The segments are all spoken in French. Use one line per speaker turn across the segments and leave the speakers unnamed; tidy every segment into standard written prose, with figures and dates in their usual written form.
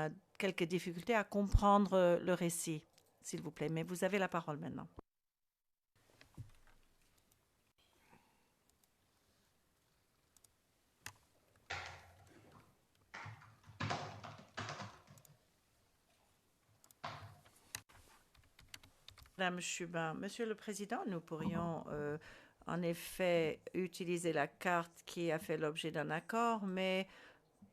a quelques difficultés à comprendre le récit, s'il vous plaît. Mais vous avez la parole maintenant. Madame Chubin, Monsieur le Président, nous pourrions en effet utiliser la carte qui a fait l'objet d'un accord, mais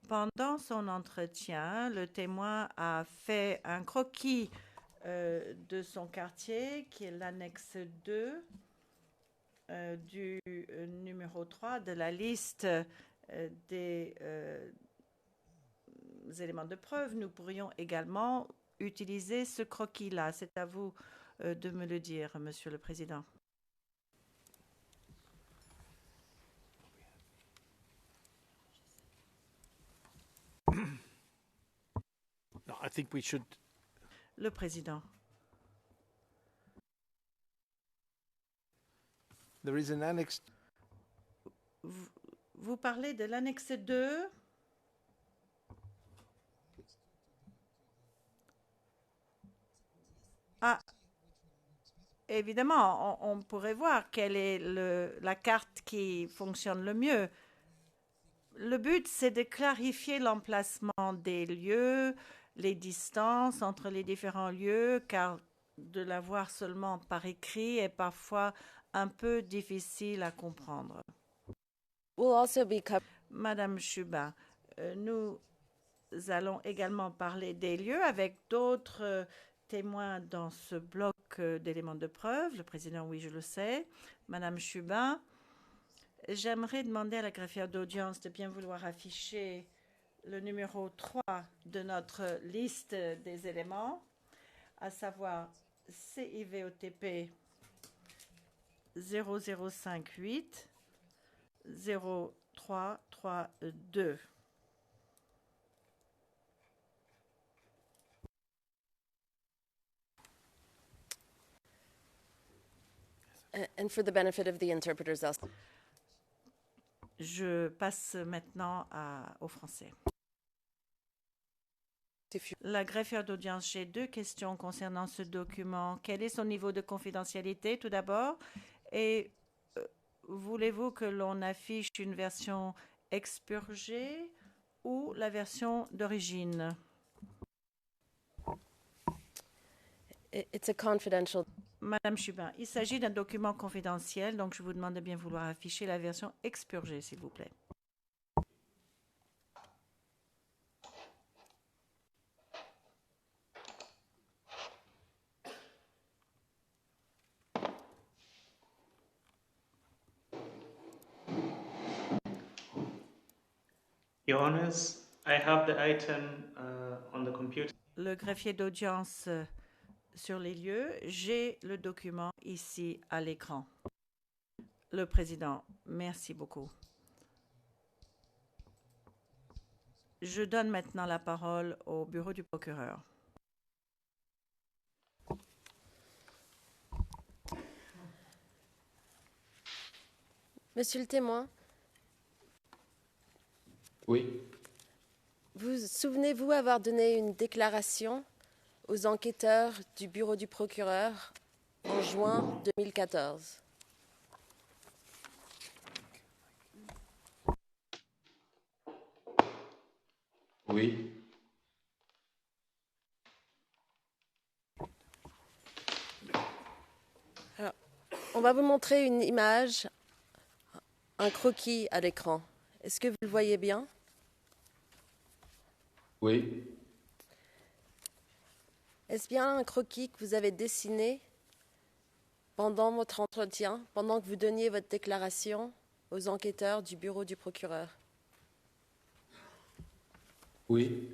pendant son entretien, le témoin a fait un croquis de son quartier, qui est l'annexe 2 du numéro 3 de la liste des éléments de preuve. Nous pourrions également utiliser ce croquis-là. C'est à vous de me le dire, Monsieur le Président.
No, I think we should.
Le Président.
There is an annex.
Vous parlez de l'annexe 2 ? Ah, évidemment, on pourrait voir quelle est la carte qui fonctionne le mieux. Le but, c'est de clarifier l'emplacement des lieux, les distances entre les différents lieux, car de l'avoir seulement par écrit est parfois un peu difficile à comprendre. Madame Chubin, nous allons également parler des lieux avec d'autres témoins dans ce bloc d'éléments de preuve. Le président, oui, je le sais. Madame Chubin, j'aimerais demander à la greffière d'audience de bien vouloir afficher le numéro 3 de notre liste des éléments, à savoir CIVOTP 0058 0332.
And for the benefit of the interpreters,
Je passe maintenant au français. La greffière d'audience, j'ai deux questions concernant ce document. Quel est son niveau de confidentialité, tout d'abord? Et voulez-vous que l'on affiche une version expurgée ou la version d'origine?
it's a confidential.
Madame Chubin, il s'agit d'un document confidentiel, donc je vous demande de bien vouloir afficher la version expurgée, s'il vous plaît.
Your Honors, I have the item on the computer.
Le greffier d'audience sur les lieux, j'ai le document ici à l'écran. Le président, merci beaucoup. Je donne maintenant la parole au bureau du procureur.
Monsieur le témoin,
Oui,
vous souvenez-vous avoir donné une déclaration aux enquêteurs du bureau du procureur en juin 2014?
oui,
Alors, on va vous montrer une image, un croquis à l'écran. Est-ce que vous le voyez bien?
oui,
Est-ce bien un croquis que vous avez dessiné pendant votre entretien, pendant que vous donniez votre déclaration aux enquêteurs du bureau du procureur?
oui,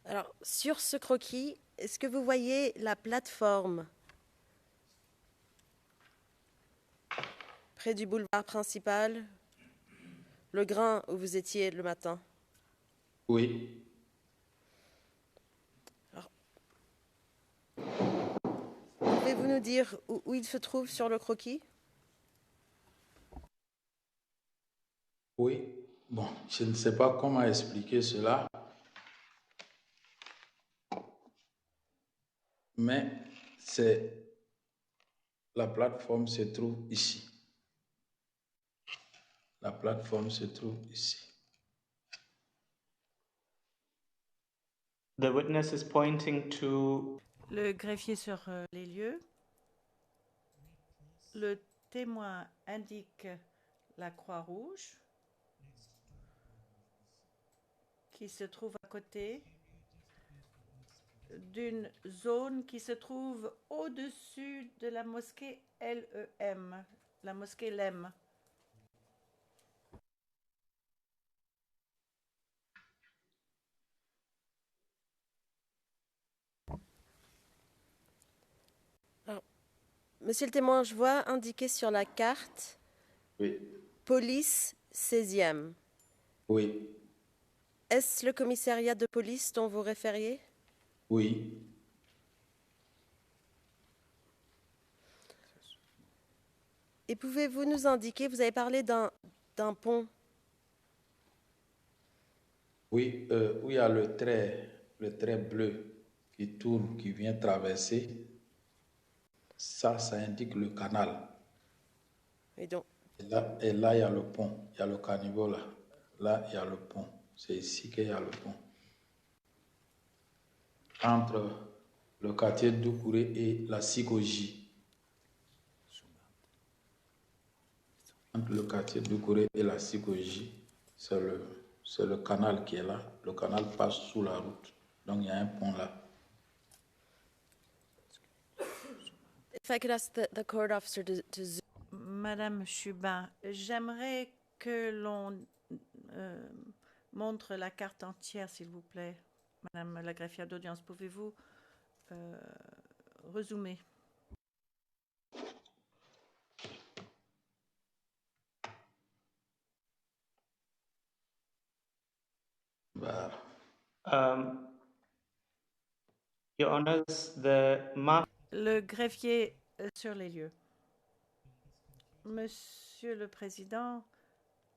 Alors, sur ce croquis, est-ce que vous voyez la plateforme près du boulevard principal, le grain où vous étiez le matin?
oui,
pouvez-vous nous dire où il se trouve sur le croquis?
Oui. Bon, je ne sais pas comment expliquer cela, mais la plateforme se trouve ici. La plateforme se trouve ici.
The witness is pointing to
Le greffier sur les lieux. Le témoin indique la croix rouge qui se trouve à côté d'une zone qui se trouve au-dessus de la mosquée LEM, la mosquée LEM.
Monsieur le témoin, je vois indiqué sur la carte
Oui.
police 16e.
Oui.
Est-ce le commissariat de police dont vous référiez?
Oui.
Et pouvez-vous nous indiquer, vous avez parlé d'un pont.
Oui, où il y a le trait bleu qui tourne, qui vient traverser. Ça indique le canal.
Et donc,
Et là, il y a le pont. Il y a le caniveau là. Là, il y a le pont. C'est ici qu'il y a le pont. Entre le quartier Doucouré et la Sikoji. Entre le quartier Doucouré et la Sikoji, c'est le canal qui est là. Le canal passe sous la route. Donc, il y a un pont là.
if I could ask the court officer to zoom.
Madame Chubin, j'aimerais que l'on montre la carte entière, s'il vous plaît. Madame la greffière d'audience, pouvez-vous rezoomer?
Bah,
Your Honors, the map.
Le greffier sur les lieux. Monsieur le Président,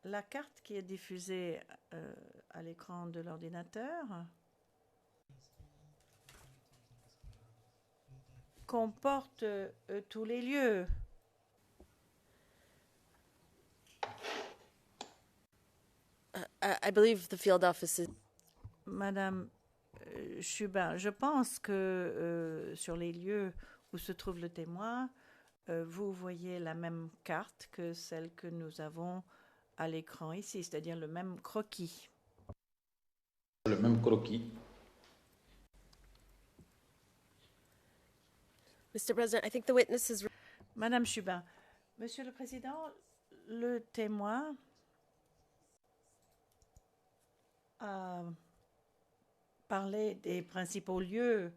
la carte qui est diffusée à l'écran de l'ordinateur comporte tous les lieux.
I believe the field office is.
Madame Chubin, je pense que sur les lieux où se trouve le témoin, vous voyez la même carte que celle que nous avons à l'écran ici, c'est-à-dire le même croquis.
le même croquis.
Mr. President, I think the witness is.
Madame Chubin, Monsieur le Président, le témoin a parlé des principaux lieux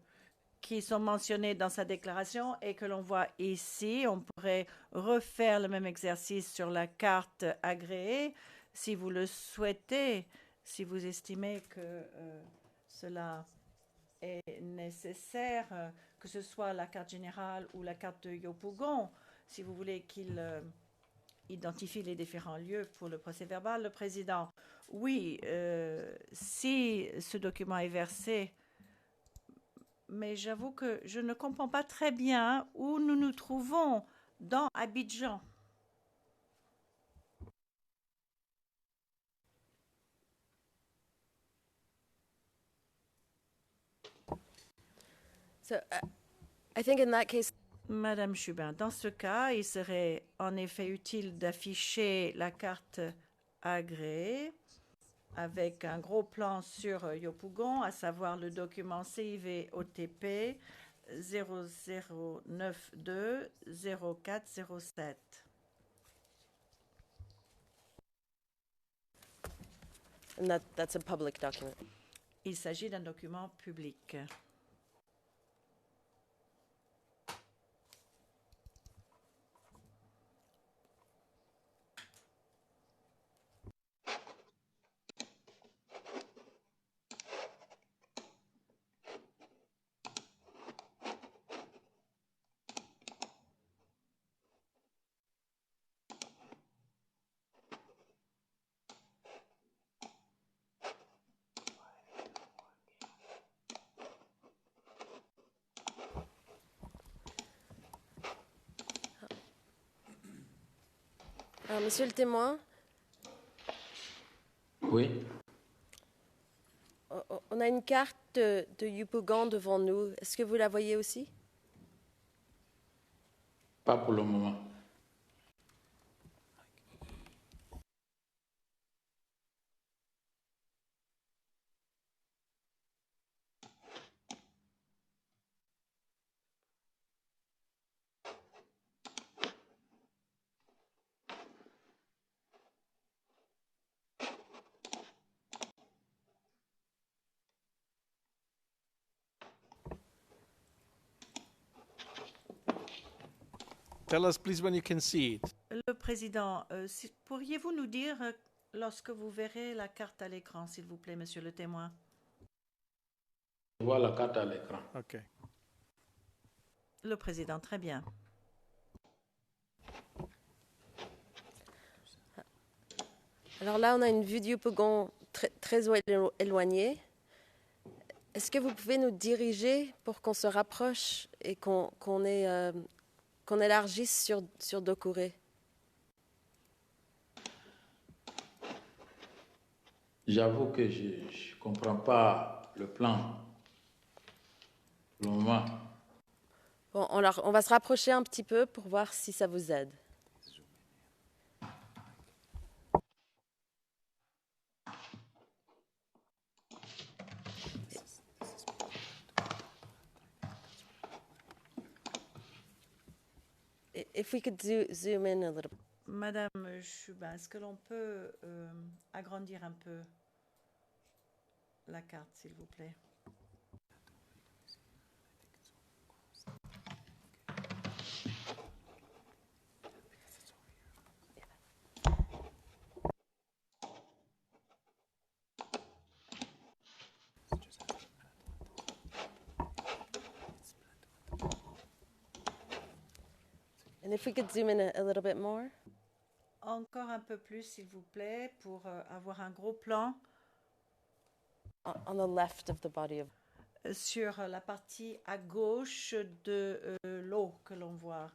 qui sont mentionnés dans sa déclaration et que l'on voit ici. On pourrait refaire le même exercice sur la carte agréée si vous le souhaitez, si vous estimez que cela est nécessaire, que ce soit la carte générale ou la carte de Yopougon, si vous voulez qu'il identifie les différents lieux pour le procès-verbal. Le président, oui, si ce document est versé, mais j'avoue que je ne comprends pas très bien où nous nous trouvons dans Abidjan.
So, I think in that case.
Madame Chubin, dans ce cas, il serait en effet utile d'afficher la carte agréée avec un gros plan sur Yopougon, à savoir le document CIV OTP 0092 0407.
And that's a public document.
Il s'agit d'un document public.
Monsieur le témoin,
Oui.
on a une carte de Yopougon devant nous. Est-ce que vous la voyez aussi?
Pas pour le moment.
Tell us, please, when you can see it.
Le président, pourriez-vous nous dire lorsque vous verrez la carte à l'écran, s'il vous plaît, monsieur le témoin?
Je vois la carte à l'écran.
Okay.
Le président, très bien.
Alors là, on a une vue de Yopougon très éloignée. Est-ce que vous pouvez nous diriger pour qu'on se rapproche et qu'on élargisse sur Dokure?
J'avoue que je ne comprends pas le plan pour le moment.
Bon, on va se rapprocher un petit peu pour voir si ça vous aide. If we could zoom in a little.
Madame Chubin, est-ce que l'on peut agrandir un peu la carte, s'il vous plaît?
And if we could zoom in a little bit more.
Encore un peu plus, s'il vous plaît, pour avoir un gros plan
On the left of the body of.
sur la partie à gauche de l'eau que l'on voit.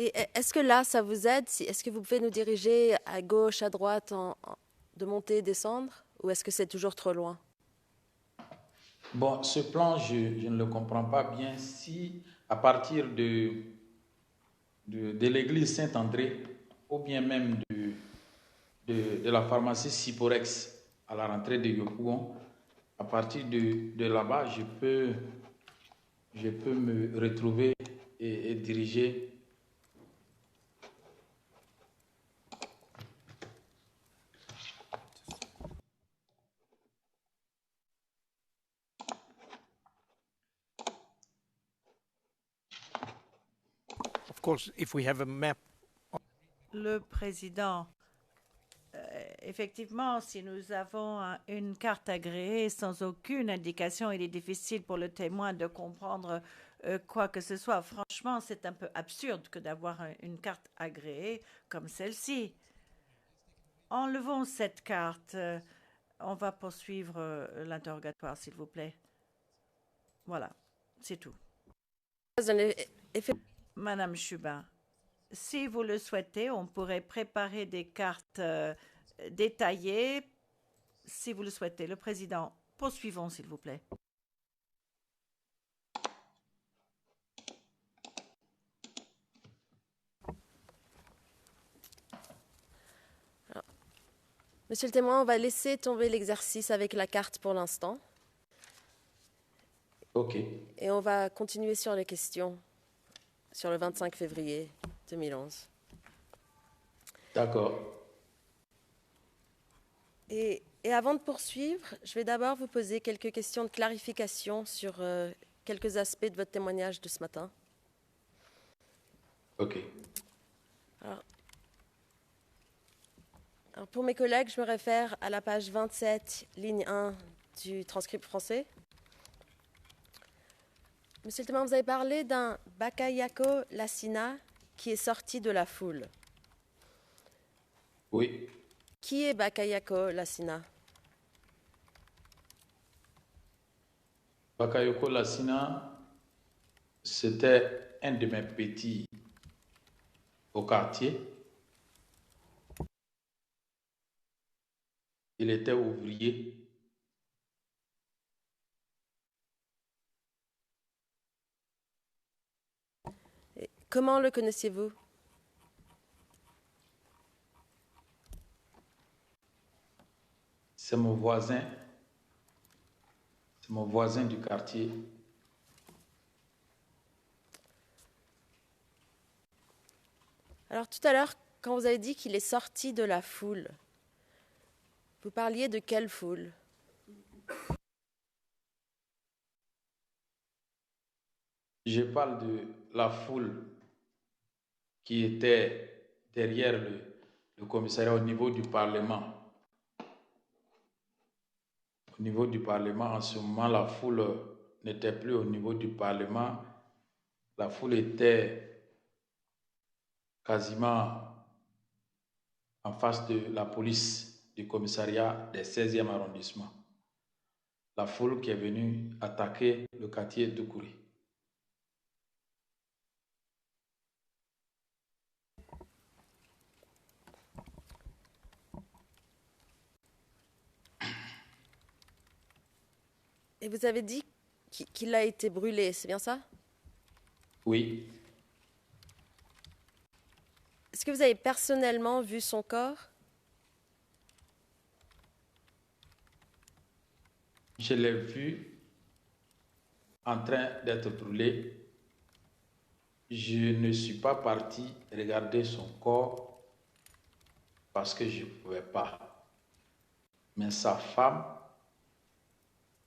Et est-ce que là, ça vous aide? Est-ce que vous pouvez nous diriger à gauche, à droite, de monter, descendre? Ou est-ce que c'est toujours trop loin?
Bon, ce plan, je ne le comprends pas bien. Si à partir de l'église Saint-André ou bien même de la pharmacie Siporex à la rentrée de Yopougon, à partir de là-bas, je peux me retrouver et diriger.
Of course, if we have a map.
Le président, effectivement, si nous avons une carte agréée sans aucune indication, il est difficile pour le témoin de comprendre quoi que ce soit. Franchement, c'est un peu absurde que d'avoir une carte agréée comme celle-ci. Enlevons cette carte. On va poursuivre l'interrogatoire, s'il vous plaît. Voilà, c'est tout. Madame Chubin, si vous le souhaitez, on pourrait préparer des cartes détaillées. Si vous le souhaitez, le président, poursuivons, s'il vous plaît.
Monsieur le témoin, on va laisser tomber l'exercice avec la carte pour l'instant.
OK.
Et on va continuer sur les questions sur le 25 février 2011.
D'accord.
Et avant de poursuivre, je vais d'abord vous poser quelques questions de clarification sur quelques aspects de votre témoignage de ce matin.
OK.
Alors pour mes collègues, je me réfère à la page 27, ligne 1 du transcript français. Monsieur le témoin, vous avez parlé d'un Bakayoko Lassina qui est sorti de la foule.
Oui,
Qui est Bakayoko Lassina?
Bakayoko Lassina, c'était un de mes petits au quartier. Il était ouvrier.
Comment le connaissiez-vous?
C'est mon voisin. C'est mon voisin du quartier.
Alors tout à l'heure, quand vous avez dit qu'il est sorti de la foule, vous parliez de quelle foule?
Je parle de la foule qui était derrière le commissariat au niveau du Parlement. Au niveau du Parlement, en ce moment, la foule n'était plus au niveau du Parlement. La foule était quasiment en face de la police du commissariat des 16e arrondissement. La foule qui est venue attaquer le quartier de Kouri.
Et vous avez dit qu'il a été brûlé, c'est bien ça?
Oui,
Est-ce que vous avez personnellement vu son corps?
je l'ai vu en train d'être brûlé. Je ne suis pas parti regarder son corps parce que je ne pouvais pas. Mais sa femme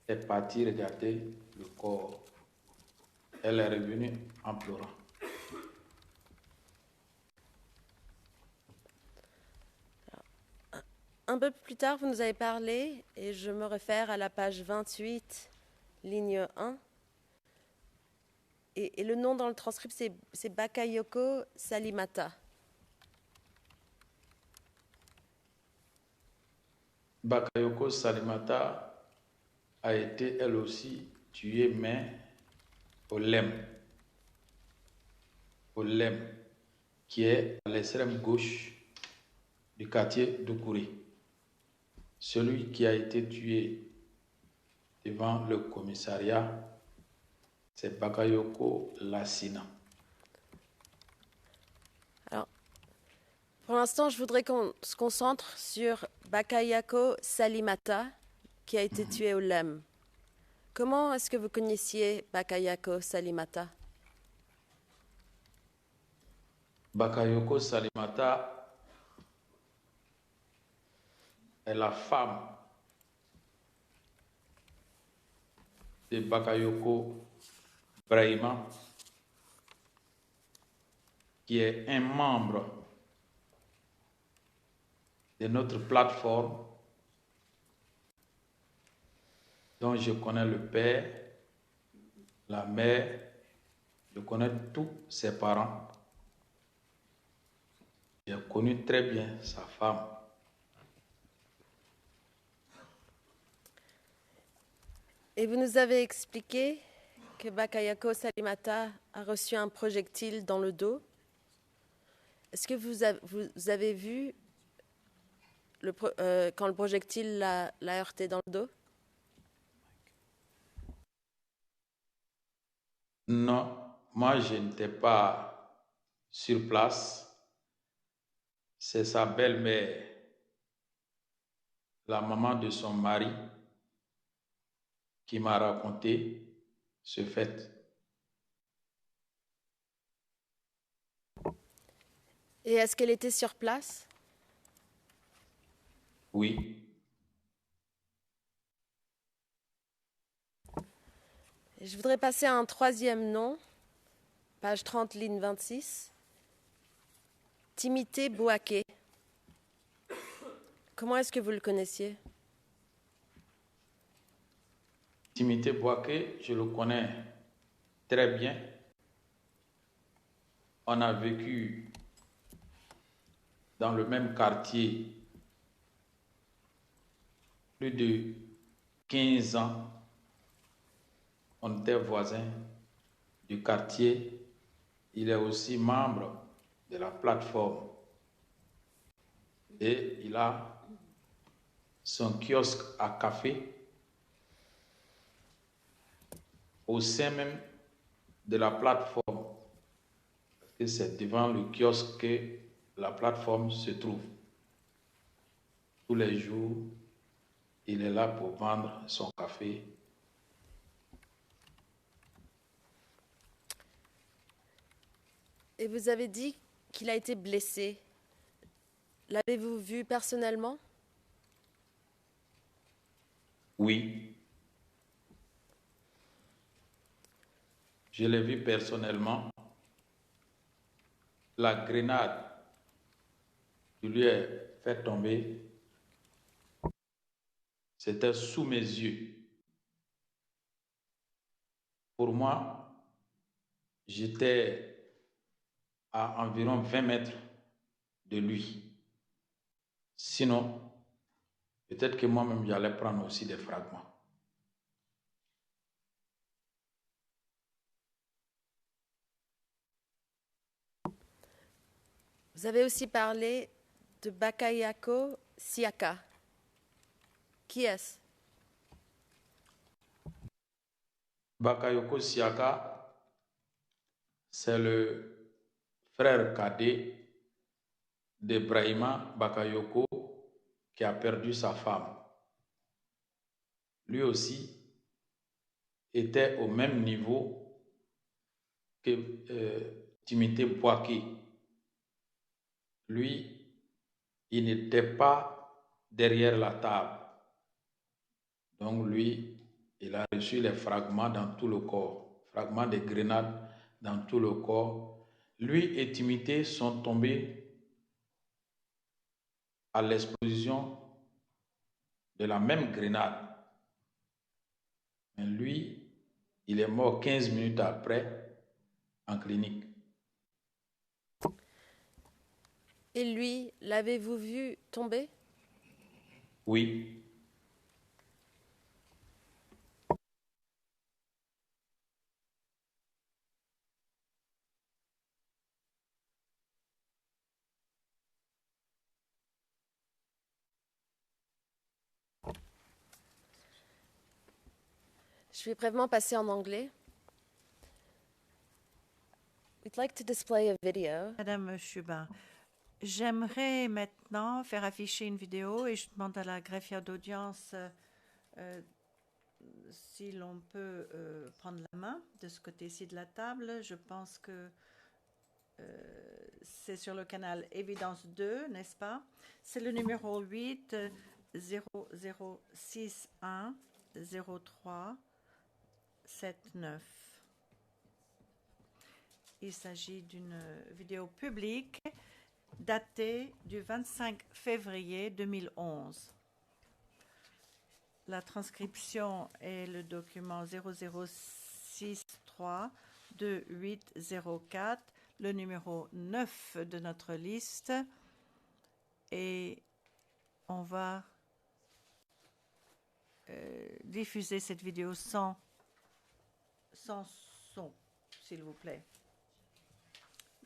est partie regarder le corps. Elle est revenue en pleurant.
Un peu plus tard, vous nous avez parlé, et je me réfère à la page 28, ligne 1. Et le nom dans le transcript, c'est Bakayoko Salimata.
Bakayoko Salimata a été elle aussi tuée, mais au Lem, qui est à l'extrême gauche du quartier d'Oukouri. Celui qui a été tué devant le commissariat, c'est Bakayoko Lassina.
Alors, pour l'instant, je voudrais qu'on se concentre sur Bakayoko Salimata, qui a été tué au Lem. Comment est-ce que vous connaissiez Bakayoko Salimata?
Bakayoko Salimata est la femme de Bakayoko Brahima, qui est un membre de notre plateforme dont je connais le père, la mère, je connais tous ses parents. J'ai connu très bien sa femme.
Et vous nous avez expliqué que Bakayoko Salimata a reçu un projectile dans le dos. Est-ce que vous avez vu quand le projectile l'a heurté dans le dos?
Non, moi je n'étais pas sur place. C'est sa belle-mère, la maman de son mari, qui m'a raconté ce fait.
Et est-ce qu'elle était sur place?
Oui.
Je voudrais passer à un troisième nom, page 30, ligne 26. Timité Bouaké. Comment est-ce que vous le connaissiez?
Timité Bouaké, je le connais très bien. On a vécu dans le même quartier plus de 15 ans. On était voisins du quartier. Il est aussi membre de la plateforme. Et il a son kiosque à café au sein même de la plateforme. Parce que c'est devant le kiosque que la plateforme se trouve. Tous les jours, il est là pour vendre son café.
Et vous avez dit qu'il a été blessé. L'avez-vous vu personnellement?
Oui. Je l'ai vu personnellement. La grenade qui lui est fait tomber, c'était sous mes yeux. Pour moi, j'étais à environ 20 mètres de lui. Sinon, peut-être que moi-même, j'allais prendre aussi des fragments.
Vous avez aussi parlé de Bakayoko Siaka. Qui est-ce?
Bakayoko Siaka, c'est le frère cadet d'Ebrahima Bakayoko qui a perdu sa femme. Lui aussi était au même niveau que Timothée Boaké. Lui, il n'était pas derrière la table. Donc lui, il a reçu les fragments dans tout le corps, fragments de grenades dans tout le corps. Lui et Timothée sont tombés à l'explosion de la même grenade. Mais lui, il est mort 15 minutes après en clinique.
Et lui, l'avez-vous vu tomber?
Oui.
Je vais brièvement passer en anglais. We'd like to display a video.
Madame Chubin, j'aimerais maintenant faire afficher une vidéo et je demande à la greffière d'audience si l'on peut prendre la main de ce côté-ci de la table. Je pense que c'est sur le canal Évidence 2, n'est-ce pas? C'est le numéro 8 0061 03 79. Il s'agit d'une vidéo publique datée du 25 février 2011. La transcription est le document 0063 2804, le numéro 9 de notre liste. Et on va diffuser cette vidéo sans son, s'il vous plaît.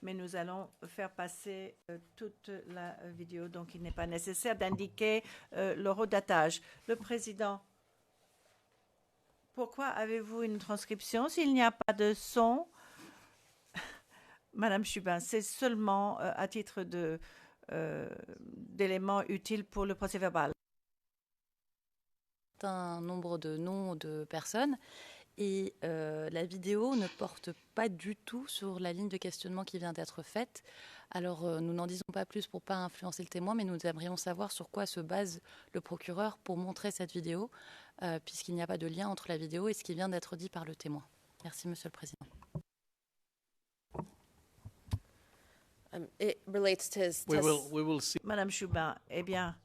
Mais nous allons faire passer toute la vidéo, donc il n'est pas nécessaire d'indiquer le redatage. Le président, pourquoi avez-vous une transcription s'il n'y a pas de son? Madame Chubin, c'est seulement à titre d'éléments utiles pour le procès-verbal.
Un nombre de noms de personnes. Et la vidéo ne porte pas du tout sur la ligne de questionnement qui vient d'être faite. Alors, nous n'en disons pas plus pour ne pas influencer le témoin, mais nous aimerions savoir sur quoi se base le procureur pour montrer cette vidéo, puisqu'il n'y a pas de lien entre la vidéo et ce qui vient d'être dit par le témoin. Merci, Monsieur le Président.
It relates to his
We will see.
Madame Chubin, eh bien,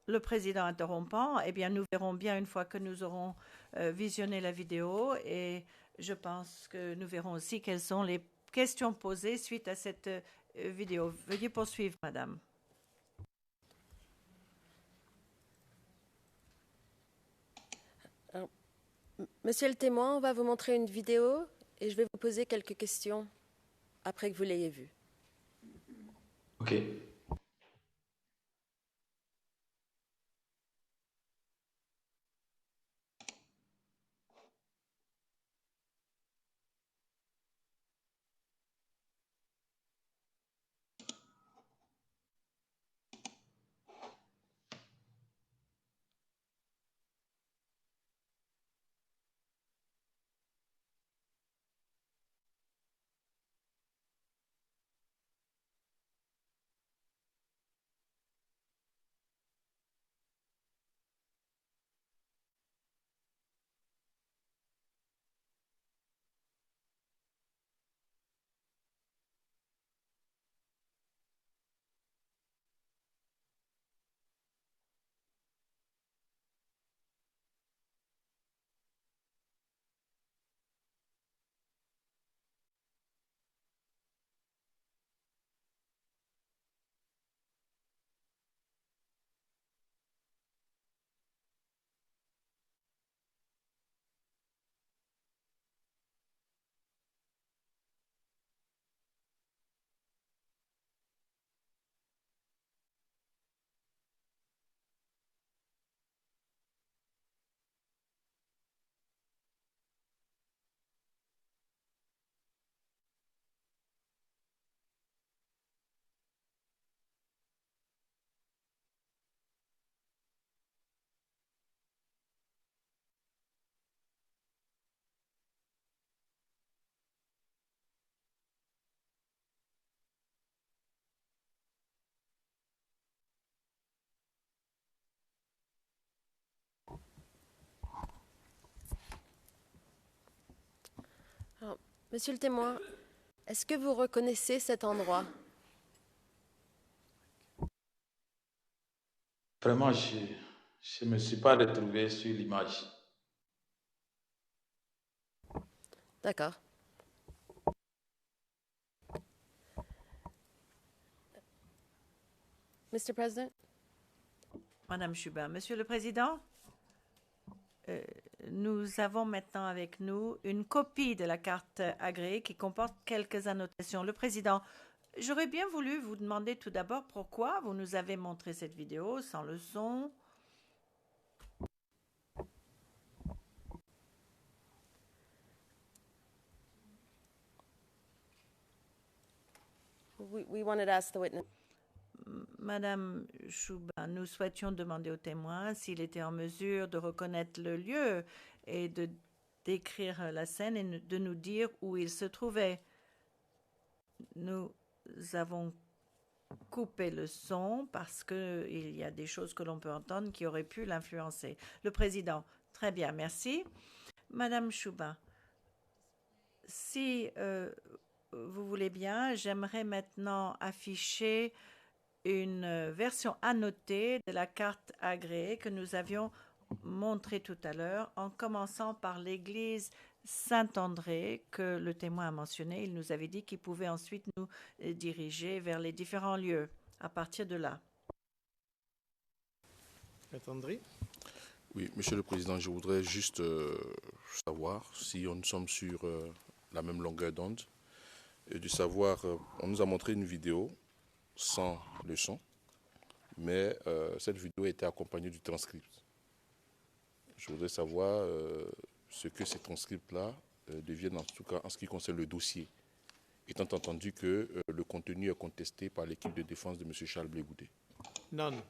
le président interrompant, eh bien, nous verrons bien une fois que nous aurons visionné la vidéo et Je pense que nous verrons aussi quelles sont les questions posées suite à cette vidéo. Veuillez poursuivre, madame.
Alors, Monsieur le témoin, on va vous montrer une vidéo et je vais vous poser quelques questions après que vous l'ayez vue.
Ok.
Alors, Monsieur le témoin, est-ce que vous reconnaissez cet endroit?
Vraiment, je ne me suis pas retrouvé sur l'image.
D'accord. Mr. President?
Madame Schubin. Monsieur le Président, nous avons maintenant avec nous une copie de la carte agréée qui comporte quelques annotations. Le Président, j'aurais bien voulu vous demander tout d'abord pourquoi vous nous avez montré cette vidéo sans le son.
We wanted to ask the witness.
Madame Choubin, nous souhaitions demander au témoin s'il était en mesure de reconnaître le lieu et de décrire la scène et de nous dire où il se trouvait. Nous avons coupé le son parce qu'il y a des choses que l'on peut entendre qui auraient pu l'influencer. Le président, très bien, merci. Madame Choubin, si vous voulez bien, j'aimerais maintenant afficher une version annotée de la carte agréée que nous avions montrée tout à l'heure, en commençant par l'église Saint-André que le témoin a mentionné. Il nous avait dit qu'il pouvait ensuite nous diriger vers les différents lieux à partir de là.
Attendri.
Oui, Monsieur le Président, je voudrais juste savoir si nous sommes sur la même longueur d'onde et de savoir, on nous a montré une vidéo sans le son, mais cette vidéo a été accompagnée du transcript. Je voudrais savoir ce que ces transcripts-là deviennent, en tout cas en ce qui concerne le dossier, étant entendu que le contenu est contesté par l'équipe de défense de M. Charles Blé-Goudet.
None.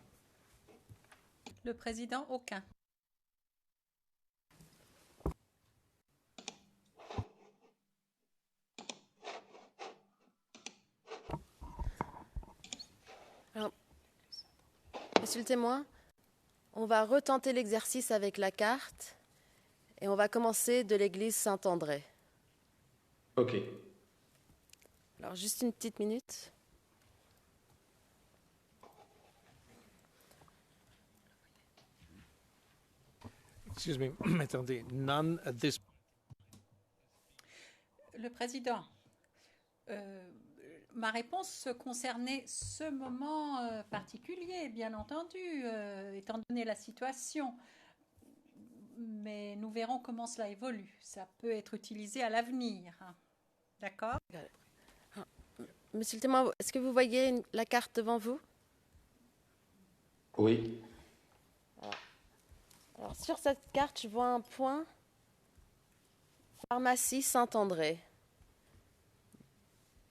Le président, aucun.
Alors, Monsieur le témoin, on va retenter l'exercice avec la carte et on va commencer de l'église Saint-André.
Ok.
Alors, juste une petite minute.
Excuse me, attendez. None at this.
Président, ma réponse concernait ce moment particulier, bien entendu, étant donné la situation. Mais nous verrons comment cela évolue. Ça peut être utilisé à l'avenir. D'accord?
Monsieur le témoin, est-ce que vous voyez la carte devant vous?
Oui,
Alors, sur cette carte, je vois un point. Pharmacie Saint-André.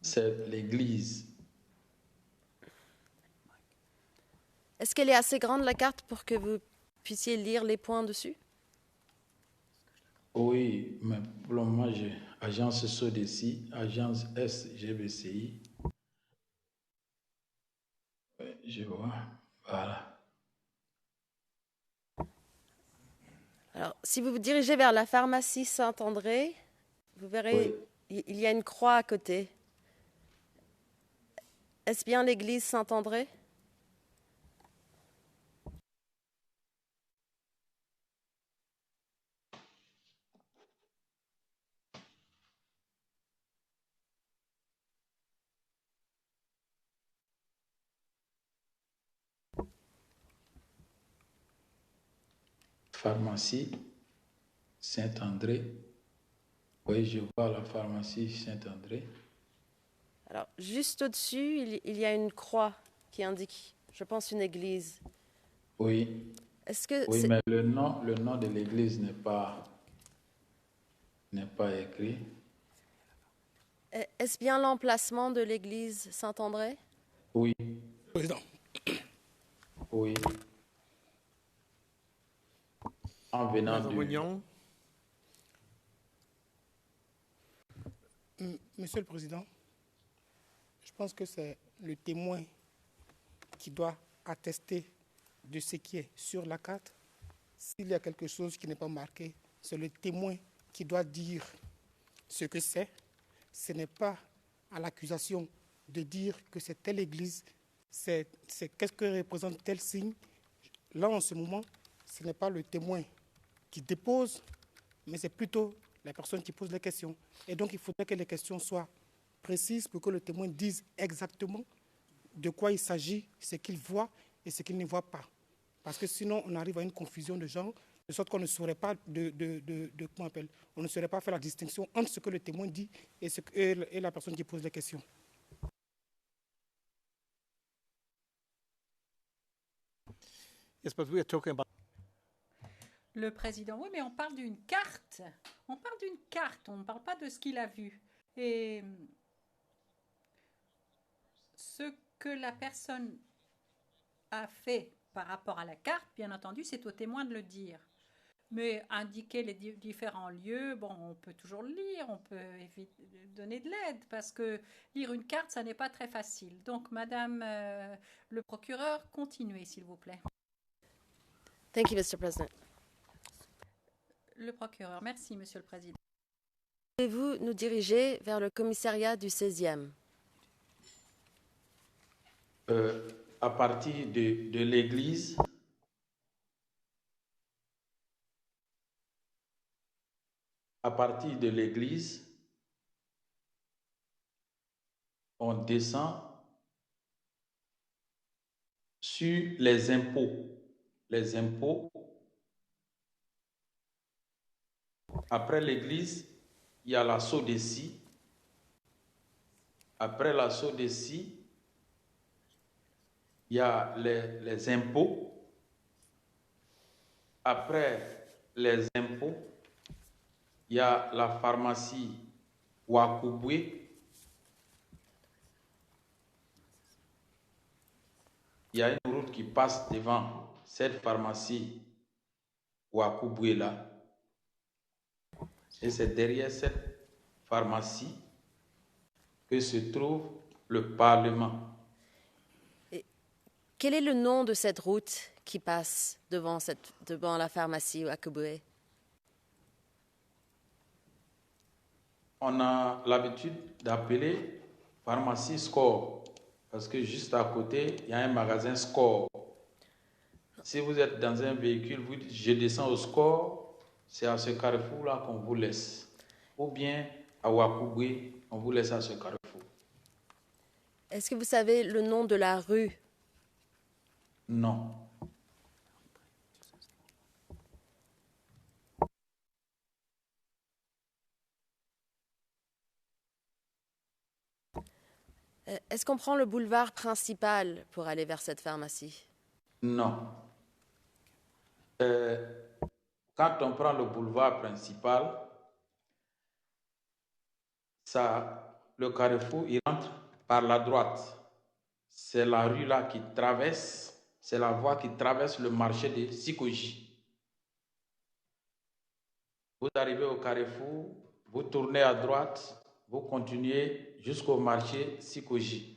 c'est l'église.
Est-ce qu'elle est assez grande, la carte, pour que vous puissiez lire les points dessus?
Oui, mais pour le moment, j'ai agence SODECI, agence SGBCI. Oui, je vois. Voilà.
Alors, si vous vous dirigez vers la pharmacie Saint-André, vous verrez, il y a une croix à côté. Est-ce bien l'église Saint-André?
Pharmacie Saint-André. Oui, je vois la pharmacie Saint-André.
Alors, juste au-dessus, il y a une croix qui indique, je pense, une église.
Oui,
Est-ce que
oui, mais le nom de l'église n'est pas écrit.
est-ce bien l'emplacement de l'église Saint-André?
Oui,
Président,
oui. En venant
Madame
du...
Wignon.
Monsieur le Président, je pense que c'est le témoin qui doit attester de ce qui est sur la carte. S'il y a quelque chose qui n'est pas marqué, c'est le témoin qui doit dire ce que c'est. Ce n'est pas à l'accusation de dire que c'est telle église, c'est qu'est-ce que représente tel signe. Là, en ce moment, ce n'est pas le témoin qui dépose, mais c'est plutôt la personne qui pose les questions. Et donc, il faudrait que les questions soient précises pour que le témoin dise exactement de quoi il s'agit, ce qu'il voit et ce qu'il ne voit pas. Parce que sinon, on arrive à une confusion de genre, de sorte qu'on ne saurait pas comment on appelle, on ne saurait pas faire la distinction entre ce que le témoin dit et la personne qui pose les questions.
Yes, but we are talking about.
Le Président, oui, mais on parle d'une carte. On parle d'une carte, on ne parle pas de ce qu'il a vu. Et ce que la personne a fait par rapport à la carte, bien entendu, c'est au témoin de le dire. Mais indiquer les différents lieux, bon, on peut toujours le lire, on peut donner de l'aide, parce que lire une carte, ça n'est pas très facile. Donc, Madame le procureur, continuez, s'il vous plaît.
Thank you, Mr. President.
Le procureur, merci, Monsieur le Président.
Pouvez-vous nous diriger vers le commissariat du 16e?
À partir de l'église, on descend sur les impôts. Les impôts. Après l'église, il y a la SODECI. Après la SODECI, il y a les impôts. Après les impôts, il y a la pharmacie Wakubwe. Il y a une route qui passe devant cette pharmacie Wakubwe là. Et c'est derrière cette pharmacie que se trouve le Parlement.
Et quel est le nom de cette route qui passe devant la pharmacie Wakubwe?
On a l'habitude d'appeler pharmacie Score, parce que juste à côté, il y a un magasin Score. Si vous êtes dans un véhicule, vous dites « je descends au Score », c'est à ce carrefour-là qu'on vous laisse. Ou bien, à Wakubwe, on vous laisse à ce carrefour.
Est-ce que vous savez le nom de la rue?
Non.
Est-ce qu'on prend le boulevard principal pour aller vers cette pharmacie?
Non. Quand on prend le boulevard principal, le carrefour, il rentre par la droite. C'est la rue là qui traverse, c'est la voie qui traverse le marché de Sikoji. Vous arrivez au carrefour, vous tournez à droite, vous continuez jusqu'au marché Sikoji.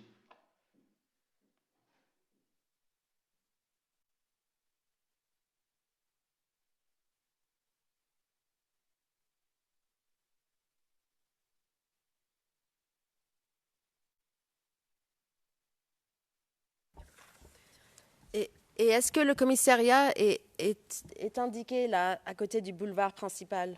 Et est-ce que le commissariat est indiqué là, à côté du boulevard principal?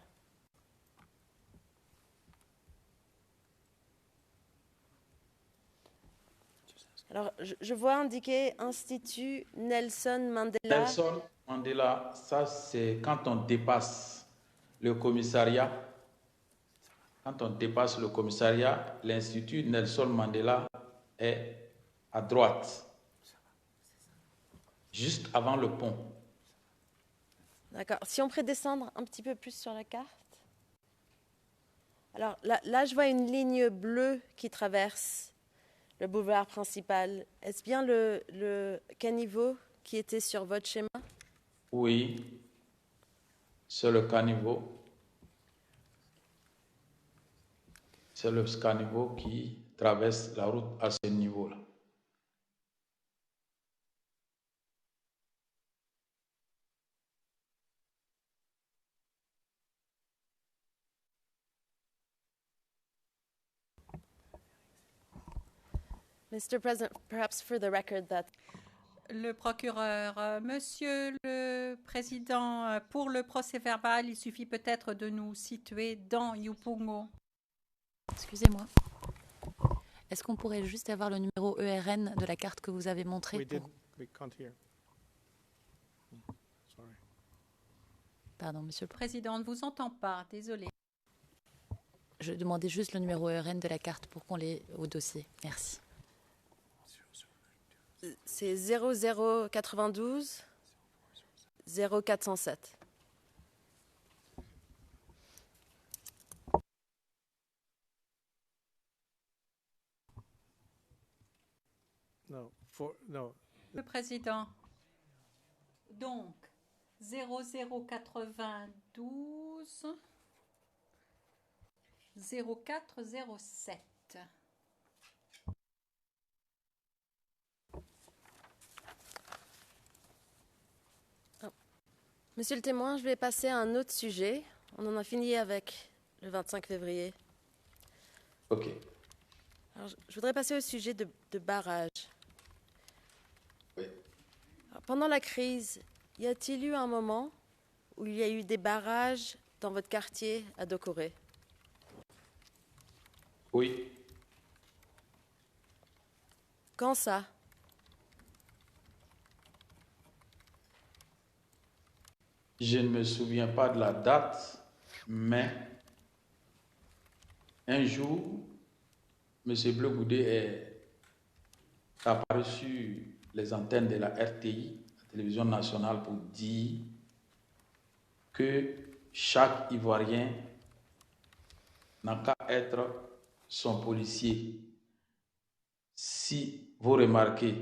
Alors, je vois indiqué Institut Nelson Mandela.
Nelson Mandela, ça c'est quand on dépasse le commissariat. Quand on dépasse le commissariat, l'Institut Nelson Mandela est à droite, juste avant le pont.
D'accord. Si on pourrait descendre un petit peu plus sur la carte. Alors là, je vois une ligne bleue qui traverse le boulevard principal. Est-ce bien le caniveau qui était sur votre schéma?
Oui, c'est le caniveau. C'est le caniveau qui traverse la route à ce niveau-là.
Mr. President, perhaps for the record that
Le procureur, Monsieur le Président, pour le procès-verbal, il suffit peut-être de nous situer dans Yupungo.
Excusez-moi. Est-ce qu'on pourrait juste avoir le numéro ERN de la carte que vous avez montrée
We can't hear. Sorry.
Pardon, Monsieur le Président.
Président, on ne vous entend pas, désolé.
Je demandais juste le numéro ERN de la carte pour qu'on l'ait au dossier. Merci.
c'est 0092 0407.
No.
Le Président, donc 0092 0407.
Monsieur le témoin, je vais passer à un autre sujet. On en a fini avec le 25 février.
OK.
Alors, je voudrais passer au sujet de barrage.
Oui.
Alors, pendant la crise, y a-t-il eu un moment où il y a eu des barrages dans votre quartier à Dokore?
Oui.
Quand ça?
Je ne me souviens pas de la date, mais un jour, M. Bleu Goudé est apparu sur les antennes de la RTI, la télévision nationale, pour dire que chaque Ivoirien n'a qu'à être son policier. Si vous remarquez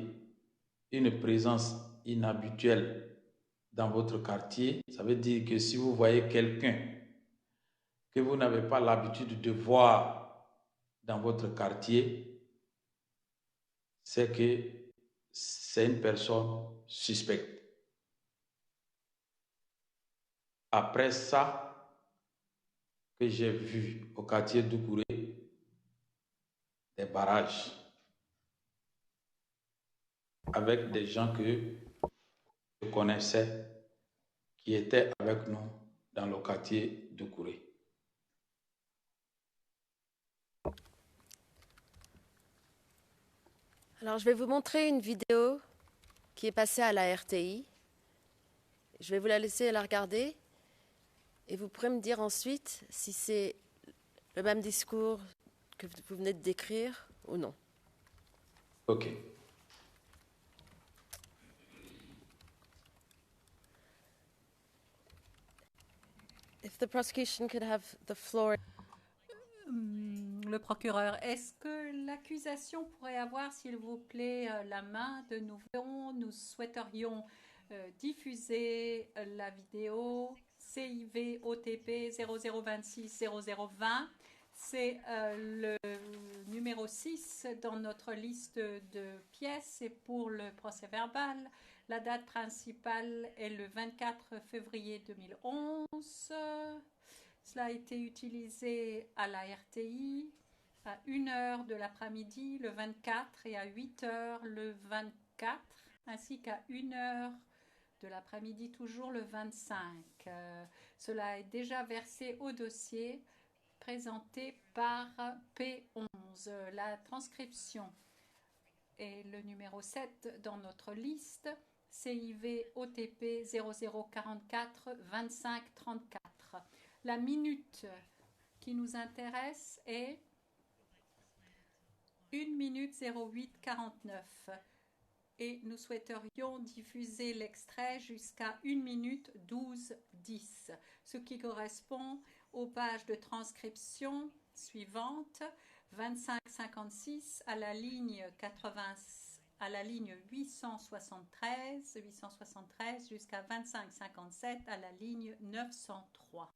une présence inhabituelle dans votre quartier, ça veut dire que si vous voyez quelqu'un que vous n'avez pas l'habitude de voir dans votre quartier, c'est que c'est une personne suspecte. Après ça, que j'ai vu au quartier d'Oukouré, des barrages avec des gens que je connaissais qui étaient avec nous dans le quartier d'Oukouré.
Alors, je vais vous montrer une vidéo qui est passée à la RTI. Je vais vous la laisser la regarder et vous pourrez me dire ensuite si c'est le même discours que vous venez de décrire ou non.
Ok.
If the prosecution could have the floor.
Le procureur, est-ce que l'accusation pourrait avoir, s'il vous plaît, la main de nouveau? Nous souhaiterions diffuser la vidéo CIV OTP 0026 0020. C'est le numéro 6 dans notre liste de pièces et pour le procès verbal. La date principale est le 24 février 2011. Cela a été utilisé à la RTI à 1h de l'après-midi le 24 et à 8h le 24, ainsi qu'à 1h de l'après-midi toujours le 25. Cela est déjà versé au dossier présenté par P11. La transcription est le numéro 7 dans notre liste, CIV OTP 0044 25 34. La minute qui nous intéresse est 1 minute 08 49 et nous souhaiterions diffuser l'extrait jusqu'à 1 minute 12 10, ce qui correspond aux pages de transcription suivantes 25 56 à la ligne 80 à la ligne 873 jusqu'à 25 57 à la ligne 903.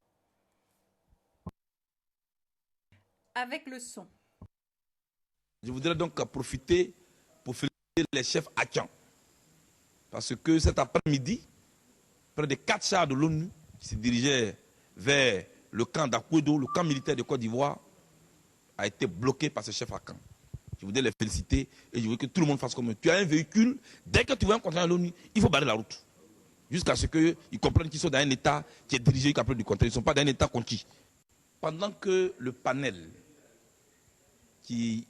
Avec le son.
Je voudrais donc profiter pour féliciter les chefs Akan. Parce que cet après-midi, près de 4 chars de l'ONU qui se dirigeaient vers le camp d'Akwedo, le camp militaire de Côte d'Ivoire, a été bloqué par ce chef Akan. Je voudrais les féliciter et je veux que tout le monde fasse comme eux. Tu as un véhicule, dès que tu vois un conteneur de l'ONU, il faut barrer la route. Jusqu'à ce qu'ils comprennent qu'ils sont dans un État qui est dirigé jusqu'à preuve du contraire. Ils ne sont pas dans un État conquis. Pendant que le panel qui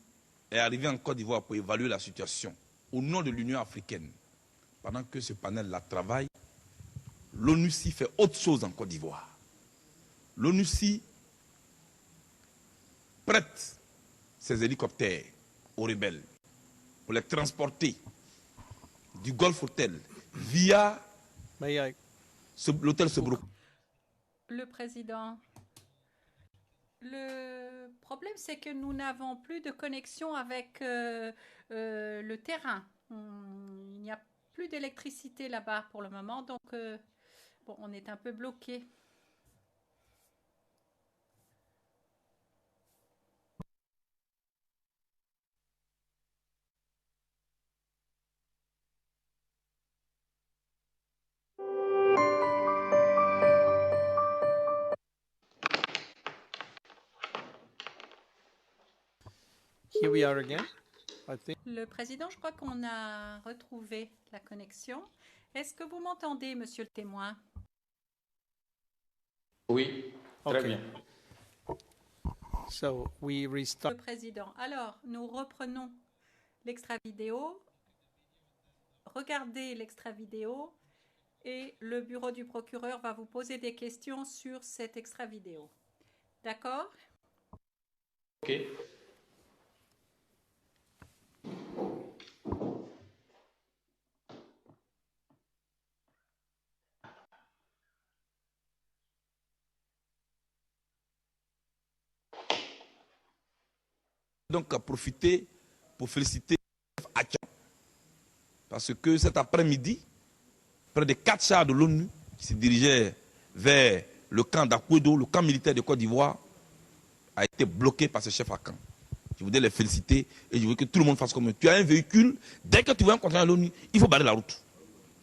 est arrivé en Côte d'Ivoire pour évaluer la situation au nom de l'Union africaine, pendant que ce panel-là travaille, l'ONUCI fait autre chose en Côte d'Ivoire. L'ONUCI prête ses hélicoptères aux rebelles pour les transporter du Golf Hotel via l'hôtel Sebrou.
Le président, le problème c'est que nous n'avons plus de connexion avec le terrain. Il n'y a plus d'électricité là-bas pour le moment, donc bon, on est un peu bloqué.
Here we are again, I think.
Le président, je crois qu'on a retrouvé la connexion. Est-ce que vous m'entendez, monsieur le témoin?
Oui, très bien.
So we restart.
Le président. Alors, nous reprenons l'extrait vidéo. Regardez l'extrait vidéo et le bureau du procureur va vous poser des questions sur cet extrait vidéo. D'accord?
Ok.
Donc, à profiter pour féliciter Akan. Parce que cet après-midi, près de 4 chars de l'ONU qui se dirigeaient vers le camp d'Akwedo, le camp militaire de Côte d'Ivoire, a été bloqué par ce chef Akan. Je voudrais les féliciter et je veux que tout le monde fasse comme eux. Tu as un véhicule, dès que tu vois un conteneur de l'ONU, il faut barrer la route.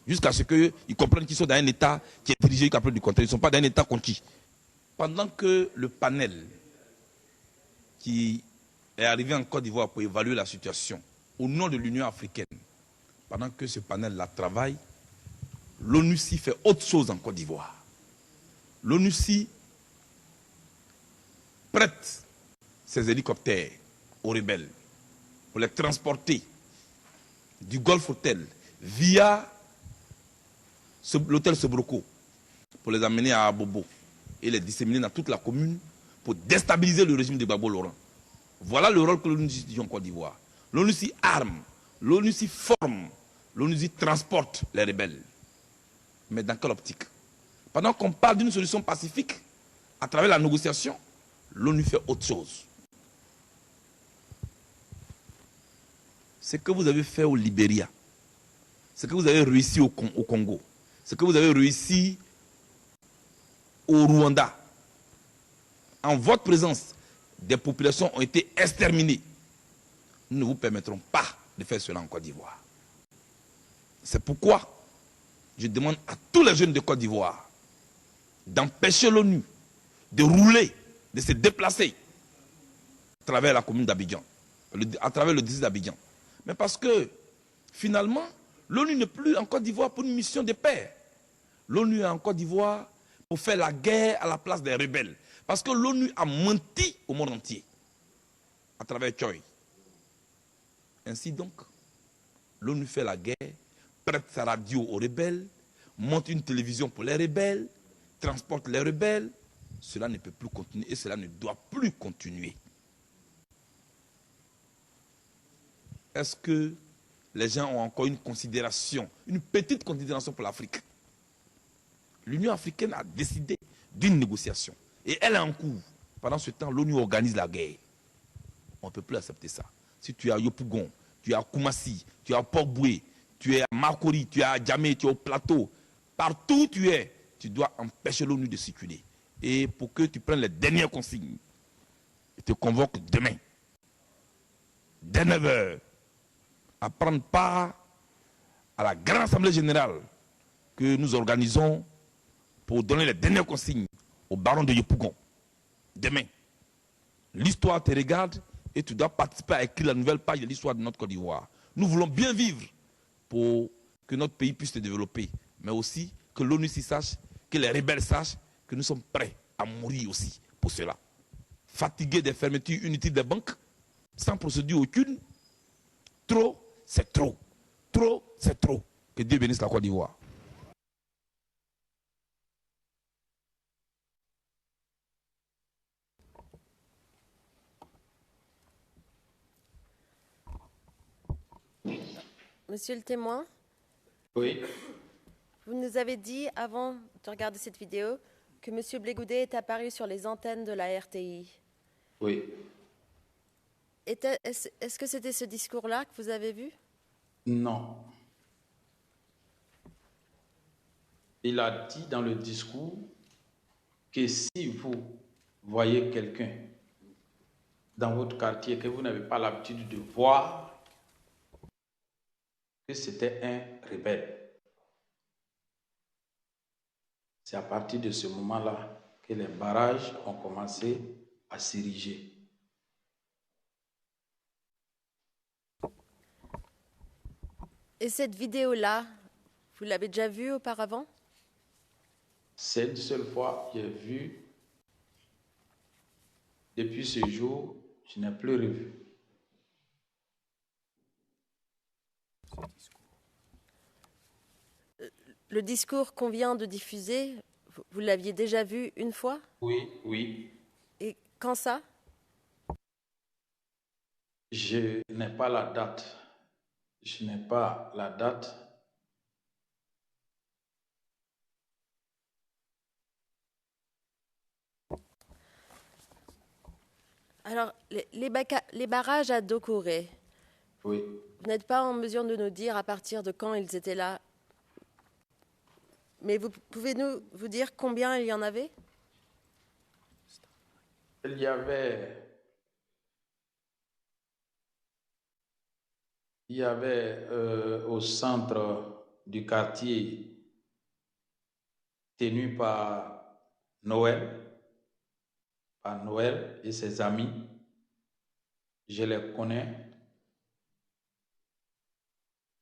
Jusqu'à ce qu'ils comprennent qu'ils sont dans un État qui est dirigé jusqu'à preuve du contraire. Ils ne sont pas dans un État conquis. Pendant que le panel qui est arrivé en Côte d'Ivoire pour évaluer la situation au nom de l'Union africaine, pendant que ce panel-là travaille, l'ONUCI fait autre chose en Côte d'Ivoire. L'ONUCI prête ses hélicoptères aux rebelles pour les transporter du Golf Hotel via l'hôtel Sobroko pour les amener à Abobo et les disséminer dans toute la commune pour déstabiliser le régime de Gbagbo Laurent. Voilà le rôle que l'ONU joue en Côte d'Ivoire. L'ONU s'y arme, l'ONU s'y forme, l'ONU s'y transporte les rebelles. Mais dans quelle optique? Pendant qu'on parle d'une solution pacifique, à travers la négociation, l'ONU fait autre chose. Ce que vous avez fait au Libéria, ce que vous avez réussi au Congo, ce que vous avez réussi au Rwanda, en votre présence, des populations ont été exterminées. Nous ne vous permettrons pas de faire cela en Côte d'Ivoire. C'est pourquoi je demande à tous les jeunes de Côte d'Ivoire d'empêcher l'ONU de rouler, de se déplacer à travers la commune d'Abidjan, à travers le district d'Abidjan. Mais parce que, finalement, l'ONU n'est plus en Côte d'Ivoire pour une mission de paix. L'ONU est en Côte d'Ivoire pour faire la guerre à la place des rebelles. Parce que l'ONU a menti au monde entier, à travers Choi. Ainsi donc, l'ONU fait la guerre, prête sa radio aux rebelles, monte une télévision pour les rebelles, transporte les rebelles. Cela ne peut plus continuer et cela ne doit plus continuer. Est-ce que les gens ont encore une considération, une petite considération pour l'Afrique? L'Union africaine a décidé d'une négociation et elle est en cours. Pendant ce temps, l'ONU organise la guerre. On ne peut plus accepter ça. Si tu es à Yopougon, tu es à Koumassi, tu es à Port-Boué, tu es à Makori, tu es à Djamé, tu es au plateau, partout où tu es, tu dois empêcher l'ONU de circuler. Et pour que tu prennes les dernières consignes, je te convoque demain, dès 9 h, à prendre part à la grande assemblée générale que nous organisons pour donner les dernières consignes au baron de Yopougon. Demain, l'histoire te regarde et tu dois participer à écrire la nouvelle page de l'histoire de notre Côte d'Ivoire. Nous voulons bien vivre pour que notre pays puisse se développer, mais aussi que l'ONU s'y sache, que les rebelles sachent que nous sommes prêts à mourir aussi pour cela. Fatigués des fermetures inutiles des banques, sans procédure aucune, trop, c'est trop. Trop, c'est trop. Que Dieu bénisse la Côte d'Ivoire.
Monsieur le témoin?
Oui.
Vous nous avez dit, avant de regarder cette vidéo, que M. Blé-Goudé est apparu sur les antennes de la RTI.
Oui.
Est-ce que c'était ce discours-là que vous avez vu?
Non. Il a dit dans le discours que si vous voyez quelqu'un dans votre quartier que vous n'avez pas l'habitude de voir, que c'était un rebelle. C'est à partir de ce moment-là que les barrages ont commencé à s'ériger.
Et cette vidéo-là, vous l'avez déjà vue auparavant?
C'est une seule fois que j'ai vu. Depuis ce jour, je n'ai plus revu.
Le discours qu'on vient de diffuser, vous l'aviez déjà vu une fois?
Oui, oui.
Et quand ça?
Je n'ai pas la date. Je n'ai pas la date.
Alors, les barrages à Dokore,
oui.
Vous n'êtes pas en mesure de nous dire à partir de quand ils étaient là. Mais vous pouvez-nous vous dire combien il y en avait?
Il y avait au centre du quartier tenu par Noël et ses amis. Je les connais.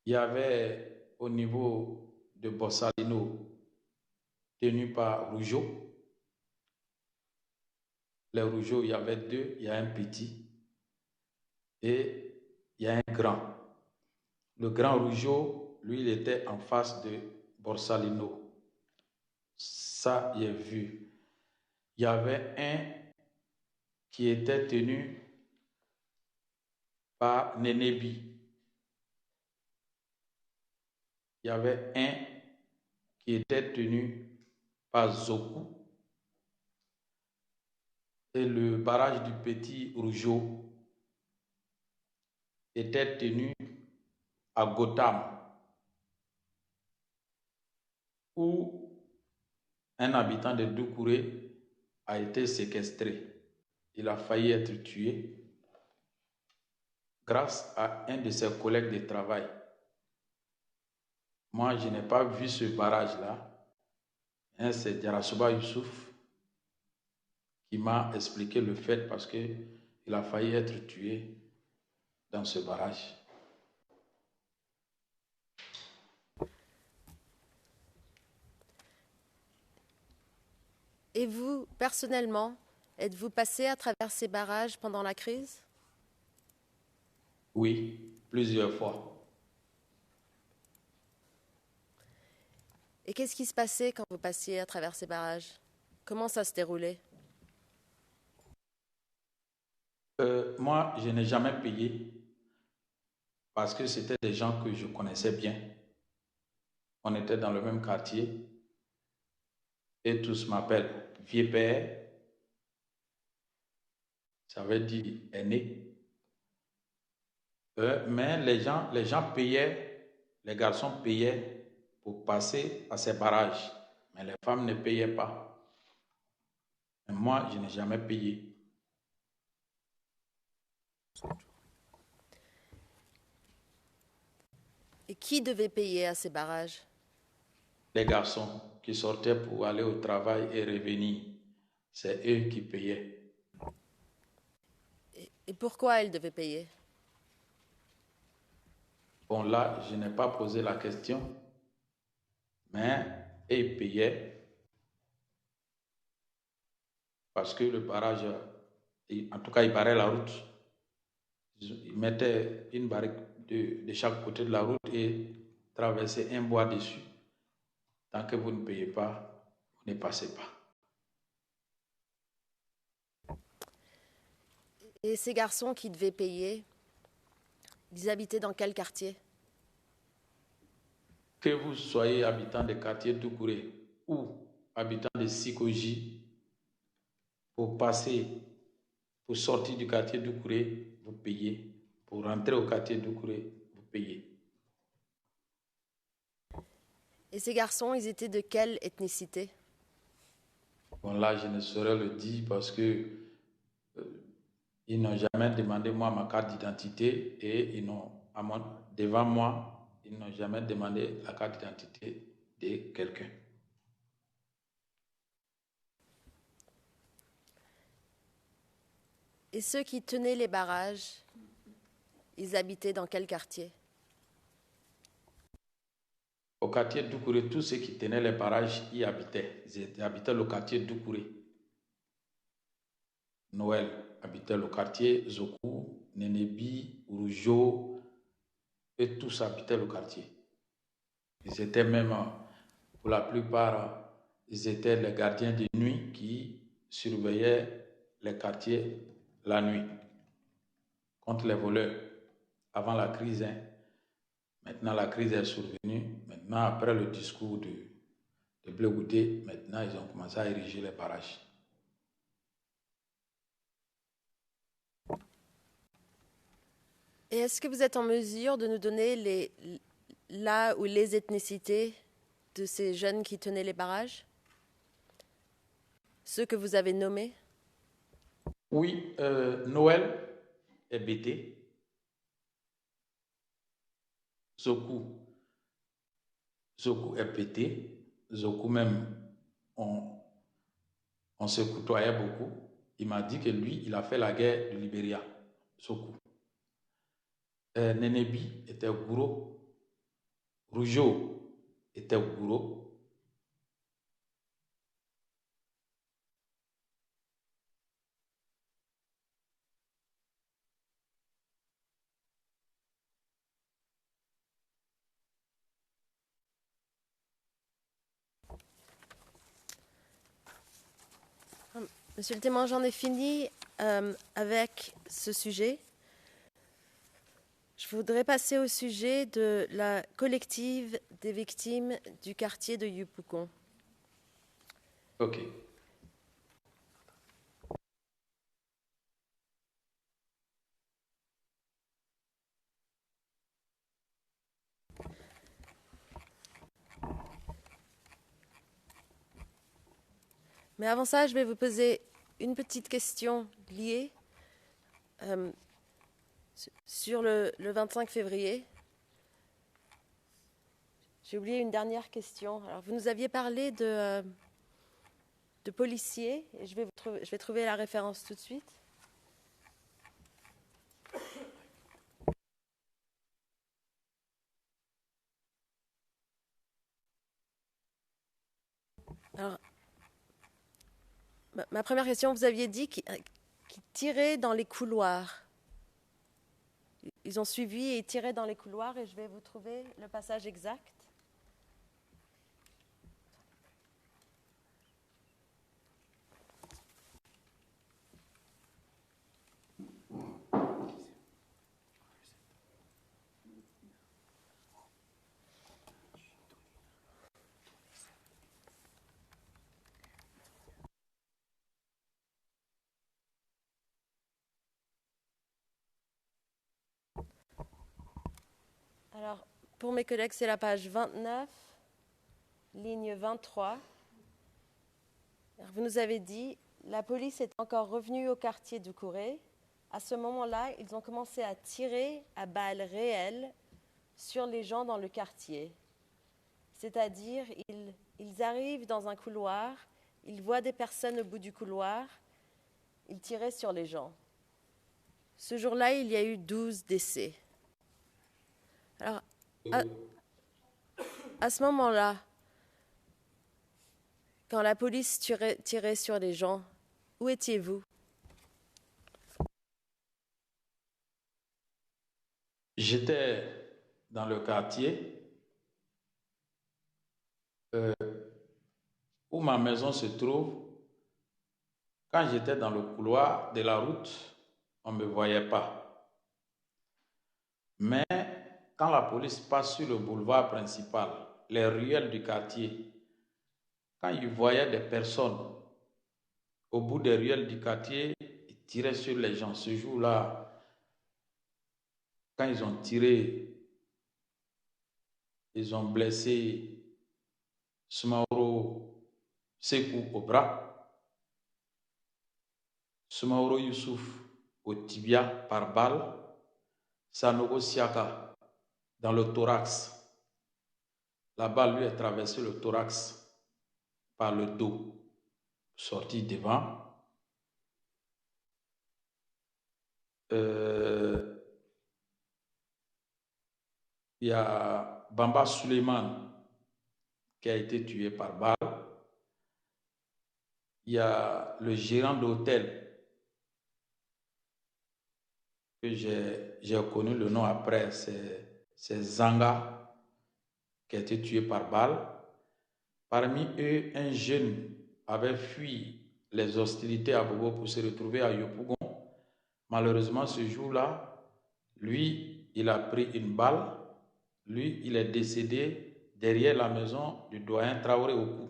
Il y avait au niveau de Borsalino, tenu par Rougeau. Les Rougeau, il y avait deux, il y a un petit et il y a un grand. Le grand Rougeau, lui, il était en face de Borsalino. Ça, j'ai vu. Il y avait un qui était tenu par Nénébi. Il y avait un qui était tenu par Zoku. Et le barrage du Petit Rougeau était tenu à Gotham, où un habitant de Doucouré a été séquestré. Il a failli être tué grâce à un de ses collègues de travail. Moi, je n'ai pas vu ce barrage-là. C'est Diarasuba Youssouf qui m'a expliqué le fait parce qu'il a failli être tué dans ce barrage.
Et vous, personnellement, êtes-vous passé à travers ces barrages pendant la crise?
Oui, plusieurs fois.
Et qu'est-ce qui se passait quand vous passiez à travers ces barrages? Comment ça se déroulait?
Moi, je n'ai jamais payé parce que c'était des gens que je connaissais bien. On était dans le même quartier et tous m'appellent vieux père. Ça veut dire aîné. Mais les gens payaient, les garçons payaient pour passer à ces barrages. Mais les femmes ne payaient pas. Mais moi, je n'ai jamais payé.
Et qui devait payer à ces barrages?
Les garçons qui sortaient pour aller au travail et revenir, c'est eux qui payaient.
Et pourquoi ils devaient payer?
Bon, là, je n'ai pas posé la question, mais ils payaient parce que le barrage, en tout cas, il barrait la route. Ils mettaient une barrique de chaque côté de la route et traversaient un bois dessus. Tant que vous ne payez pas, vous ne passez pas.
Et ces garçons qui devaient payer, ils habitaient dans quel quartier?
Que vous soyez habitant des quartiers Doucouré ou habitant de Sikoji, pour passer, pour sortir du quartier Doucouré, vous payez. Pour rentrer au quartier Doucouré, vous payez.
Et ces garçons, ils étaient de quelle ethnicité?
Bon, là, je ne saurais le dire parce que ils n'ont jamais demandé moi ma carte d'identité et devant moi, ils n'ont jamais demandé la carte d'identité de quelqu'un.
Et ceux qui tenaient les barrages, ils habitaient dans quel quartier?
Au quartier Doucouré, tous ceux qui tenaient les barrages y habitaient. Ils habitaient le quartier Doucouré. Noël habitait le quartier, Zoku, Nénébi, Rougeau, et tous habitaient le quartier. Ils étaient même, pour la plupart, ils étaient les gardiens de nuit qui surveillaient les quartiers la nuit contre les voleurs. Avant la crise, maintenant la crise est survenue. Maintenant, après le discours de Bleu Goudé, maintenant ils ont commencé à ériger les barrages.
Et est-ce que vous êtes en mesure de nous donner la ou les ethnicités de ces jeunes qui tenaient les barrages? Ceux que vous avez nommés?
Oui, Noël est BT. Zoku est pété. Zoku même, on se côtoyait beaucoup. Il m'a dit que lui, il a fait la guerre du Libéria. Zoku. Nénébi était Gouro. Rougeau était Gouro.
Monsieur le témoin, j'en ai fini avec ce sujet. Je voudrais passer au sujet de la collective des victimes du quartier de Yupukon.
Ok.
Mais avant ça, je vais vous poser une petite question liée sur le 25 février. J'ai oublié une dernière question. Alors, vous nous aviez parlé de policiers, et je vais trouver la référence tout de suite. Alors, ma première question, vous aviez dit qu'ils tiraient dans les couloirs. Ils ont suivi et tiré dans les couloirs, et je vais vous trouver le passage exact. Alors, pour mes collègues, c'est la page 29, ligne 23. Alors, vous nous avez dit, la police est encore revenue au quartier du Kouré. À ce moment-là, ils ont commencé à tirer à balles réelles sur les gens dans le quartier. C'est-à-dire, ils arrivent dans un couloir, ils voient des personnes au bout du couloir, ils tiraient sur les gens. Ce jour-là, il y a eu 12 décès. Alors, à ce moment-là, quand la police tirait sur les gens, où étiez-vous?
J'étais dans le quartier où ma maison se trouve. Quand j'étais dans le couloir de la route, on ne me voyait pas. Mais quand la police passe sur le boulevard principal, les ruelles du quartier, quand ils voyaient des personnes au bout des ruelles du quartier, ils tiraient sur les gens. Ce jour-là, quand ils ont tiré, ils ont blessé Soumaoro Sekou au bras, Soumaoro Youssouf au tibia par balle, Sanogo Siaka dans le thorax. La balle lui a traversé le thorax par le dos, sorti devant. Il y a Bamba Suleiman qui a été tué par balle. Il y a le gérant d'hôtel que j'ai connu le nom après, c'est Zanga qui a été tué par balle. Parmi eux, un jeune avait fui les hostilités à Bobo pour se retrouver à Yopougon. Malheureusement, ce jour-là, lui, il a pris une balle. Lui, il est décédé derrière la maison du doyen Traoré au cou.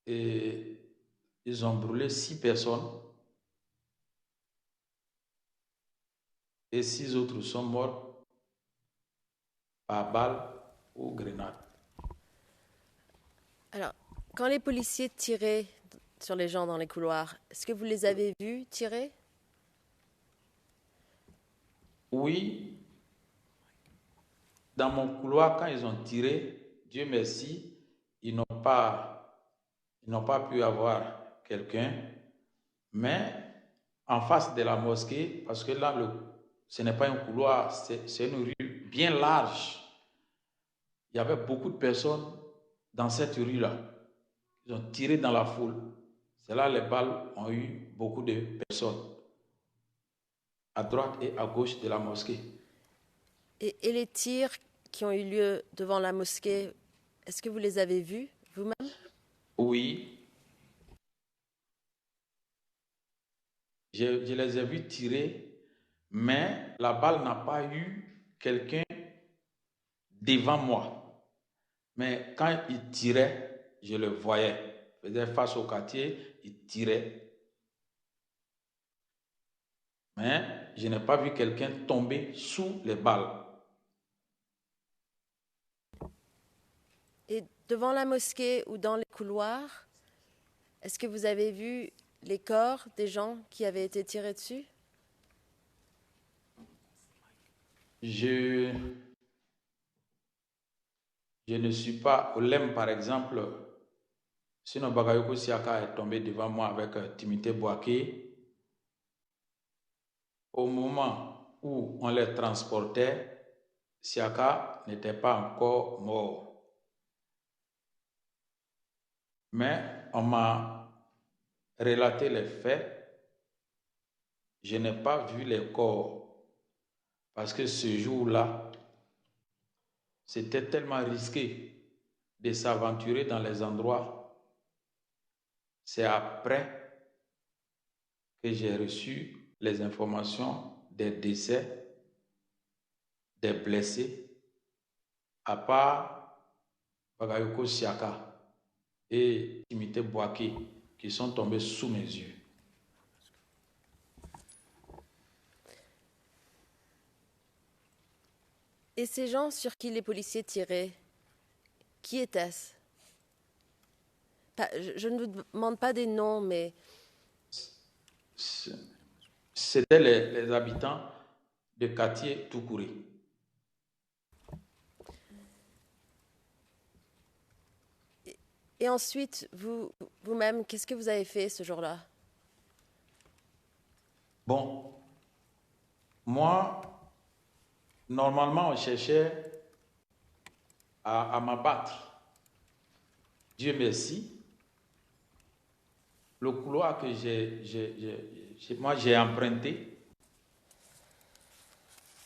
Et ils ont brûlé 6 personnes. Et 6 autres sont morts par balle ou grenade.
Alors, quand les policiers tiraient sur les gens dans les couloirs, est-ce que vous les avez vus tirer?
Oui. Dans mon couloir, quand ils ont tiré, Dieu merci, ils n'ont pas pu avoir quelqu'un. Mais en face de la mosquée, parce que là, ce n'est pas un couloir, c'est une rue bien large. Il y avait beaucoup de personnes dans cette rue-là. Ils ont tiré dans la foule. C'est là que les balles ont eu beaucoup de personnes, à droite et à gauche de la mosquée.
Et les tirs qui ont eu lieu devant la mosquée, est-ce que vous les avez vus vous-même?
Oui. je les ai vus tirer, mais la balle n'a pas eu quelqu'un devant moi. Mais quand il tirait, je le voyais. Il faisait face au quartier, il tirait. Mais je n'ai pas vu quelqu'un tomber sous les balles.
Et devant la mosquée ou dans les couloirs, est-ce que vous avez vu les corps des gens qui avaient été tirés dessus?
Je ne suis pas au LEM, par exemple. Sinon, Bakayoko Siaka est tombé devant moi avec Timothée Boaké. Au moment où on les transportait, Siaka n'était pas encore mort. Mais on m'a relaté les faits. Je n'ai pas vu les corps parce que ce jour-là, c'était tellement risqué de s'aventurer dans les endroits. C'est après que j'ai reçu les informations des décès, des blessés, à part Bagayoko Siaka et Timothée Boaké qui sont tombés sous mes yeux.
Et ces gens sur qui les policiers tiraient, qui étaient-ce? Je ne vous demande pas des noms, mais...
C'étaient les habitants de quartier Toukouré.
Et ensuite, vous-même, qu'est-ce que vous avez fait ce jour-là?
Bon, moi, normalement, on cherchait à m'abattre. Dieu merci. Le couloir que j'ai emprunté,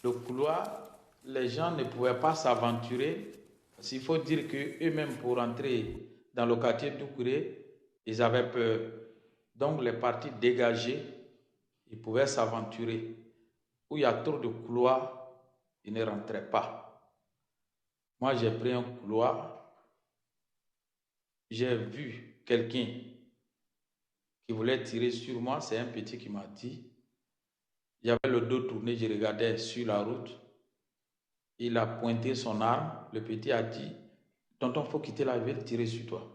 le couloir, les gens ne pouvaient pas s'aventurer. Parce qu'il faut dire qu'eux-mêmes, pour entrer dans le quartier Toukouré, ils avaient peur. Donc, les parties dégagées, ils pouvaient s'aventurer. Où il y a trop de couloirs, ils ne rentraient pas. Moi, j'ai pris un couloir. J'ai vu quelqu'un qui voulait tirer sur moi. C'est un petit qui m'a dit. J'avais le dos tourné, je regardais sur la route. Il a pointé son arme. Le petit a dit, tonton, il faut quitter la ville, tirer sur toi.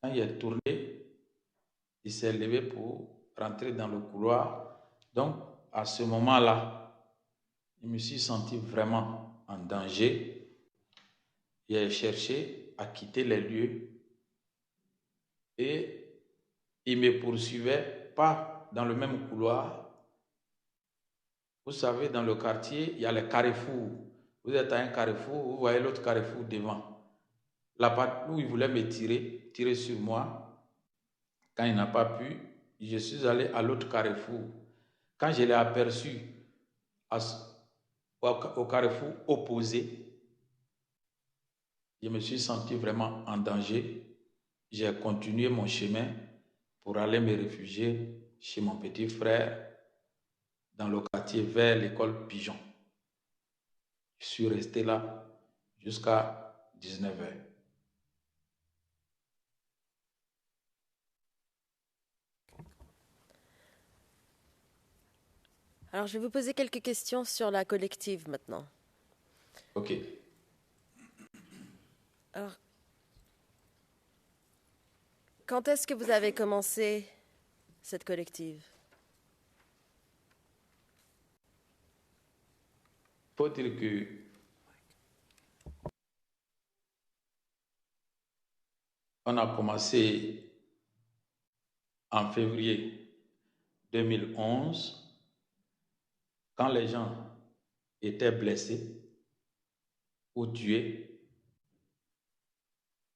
Quand il est tourné, il s'est levé pour rentrer dans le couloir. Donc, à ce moment-là, je me suis senti vraiment en danger. J'ai cherché à quitter les lieux et il me poursuivait pas dans le même couloir. Vous savez, dans le quartier, il y a les carrefours. Vous êtes à un carrefour, vous voyez l'autre carrefour devant. La part où il voulait me tirer sur moi, quand il n'a pas pu, je suis allé à l'autre carrefour. Quand je l'ai aperçu au carrefour opposé, je me suis senti vraiment en danger. J'ai continué mon chemin pour aller me réfugier chez mon petit frère dans le quartier vers l'école Pigeon. Je suis resté là jusqu'à 19h.
Alors, je vais vous poser quelques questions sur la collective maintenant.
Ok.
Alors, quand est-ce que vous avez commencé cette collective?
Il faut dire que on a commencé en février 2011, quand les gens étaient blessés ou tués.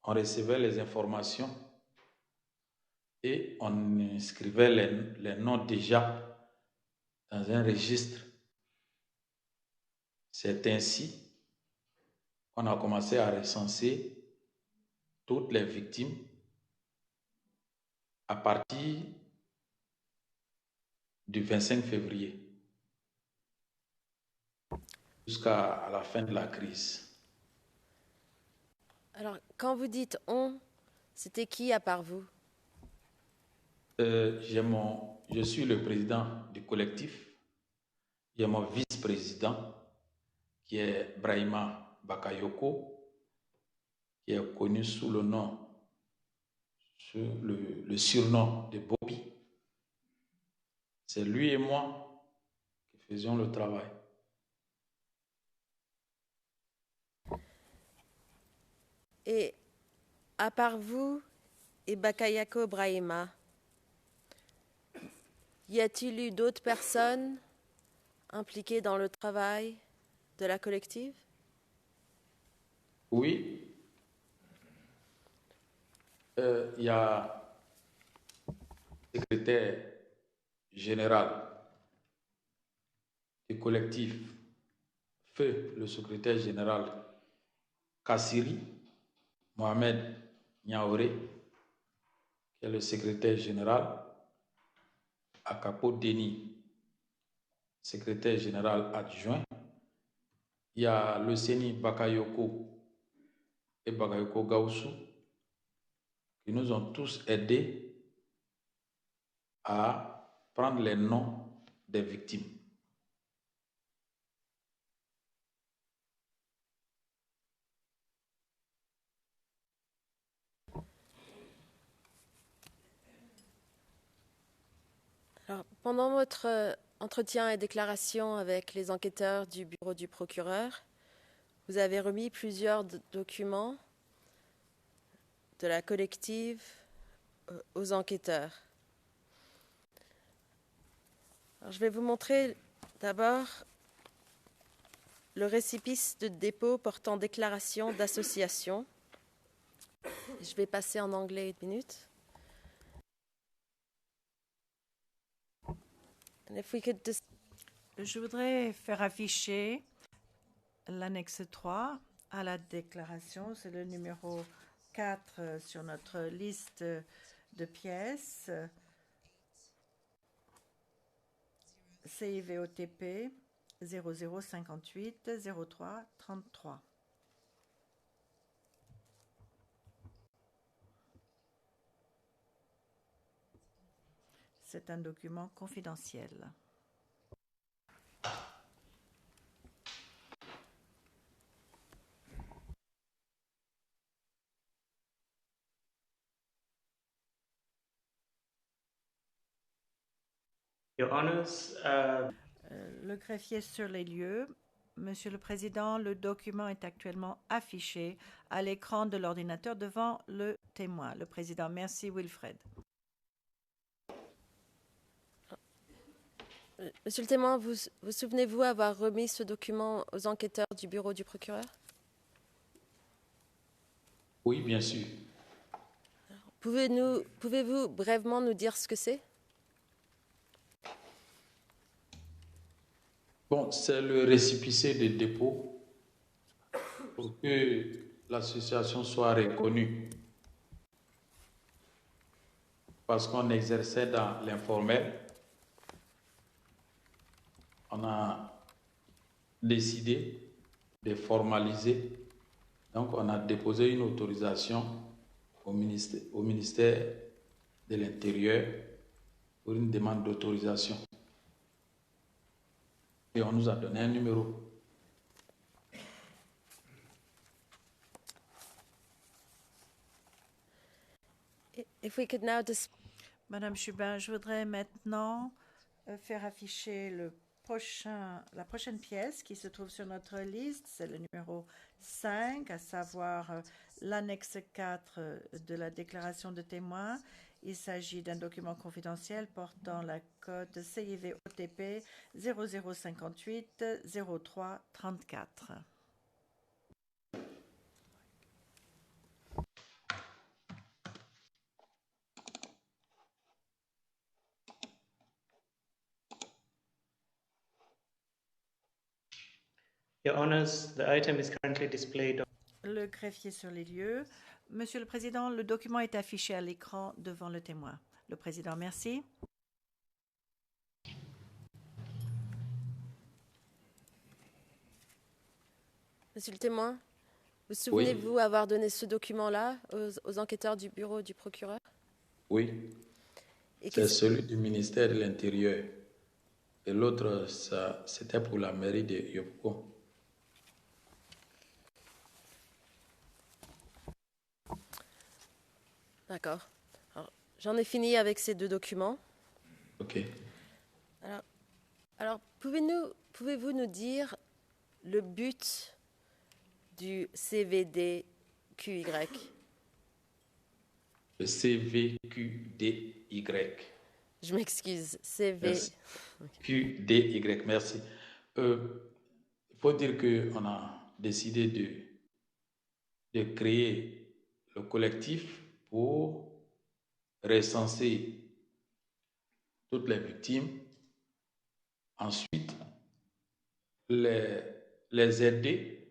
On recevait les informations et on inscrivait les noms déjà dans un registre. C'est ainsi qu'on a commencé à recenser toutes les victimes à partir du 25 février jusqu'à la fin de la crise.
Alors, quand vous dites « on », c'était qui à part vous?
Je suis le président du collectif. J'ai mon vice-président qui est Brahima Bakayoko, qui est connu sous le nom, le surnom de Bobby. C'est lui et moi qui faisions le travail.
Et à part vous et Bakayoko Brahima, y a-t-il eu d'autres personnes impliquées dans le travail de la collective?
Oui. Il y a le secrétaire général du collectif, feu le secrétaire général Kassiri, Mohamed Niaoré, qui est le secrétaire général, Akapo Deni, secrétaire général adjoint. Il y a le Seni Bakayoko et Bakayoko Gaussou, qui nous ont tous aidés à prendre les noms des victimes.
Alors, pendant votre entretien et déclaration avec les enquêteurs du bureau du procureur, vous avez remis plusieurs documents de la collective aux enquêteurs. Alors, je vais vous montrer d'abord le récépissé de dépôt portant déclaration d'association. Je vais passer en anglais une minute.
Je voudrais faire afficher l'annexe 3 à la déclaration. C'est le numéro 4 sur notre liste de pièces. CIVOTP 0058 03 33. C'est un document confidentiel.
Your Honors,
le greffier sur les lieux. Monsieur le Président, le document est actuellement affiché à l'écran de l'ordinateur devant le témoin. Le Président, merci Wilfred.
Monsieur le témoin, vous souvenez-vous avoir remis ce document aux enquêteurs du bureau du procureur?
Oui, bien sûr.
Pouvez-vous brièvement nous dire ce que c'est?
Bon, c'est le récépissé de dépôt pour que l'association soit reconnue. Parce qu'on exerçait dans l'informel, on a décidé de formaliser. Donc, on a déposé une autorisation au ministère de l'Intérieur pour une demande d'autorisation. Et on nous a donné un numéro.
Madame Chubin, je voudrais maintenant faire afficher la prochaine pièce qui se trouve sur notre liste. C'est le numéro 5, à savoir l'annexe 4 de la déclaration de témoin. Il s'agit d'un document confidentiel portant la code CIVOTP 0058 03 34.
Your Honors, the item is currently displayed.
Le greffier sur les lieux. Monsieur le Président, le document est affiché à l'écran devant le témoin. Le Président, merci.
Monsieur le témoin, vous
Oui,
souvenez-vous avoir donné ce document-là aux enquêteurs du bureau du procureur?
oui.
Et
C'est celui du ministère de l'Intérieur. Et l'autre, c'était pour la mairie de Yopougon.
D'accord. Alors, j'en ai fini avec ces deux documents.
OK.
Alors pouvez-vous nous dire le but du CVDQY?
Le CVQDY.
Je m'excuse, CV.
Merci. QDY, merci. Il faut dire qu'on a décidé de créer le collectif pour recenser toutes les victimes, ensuite les aider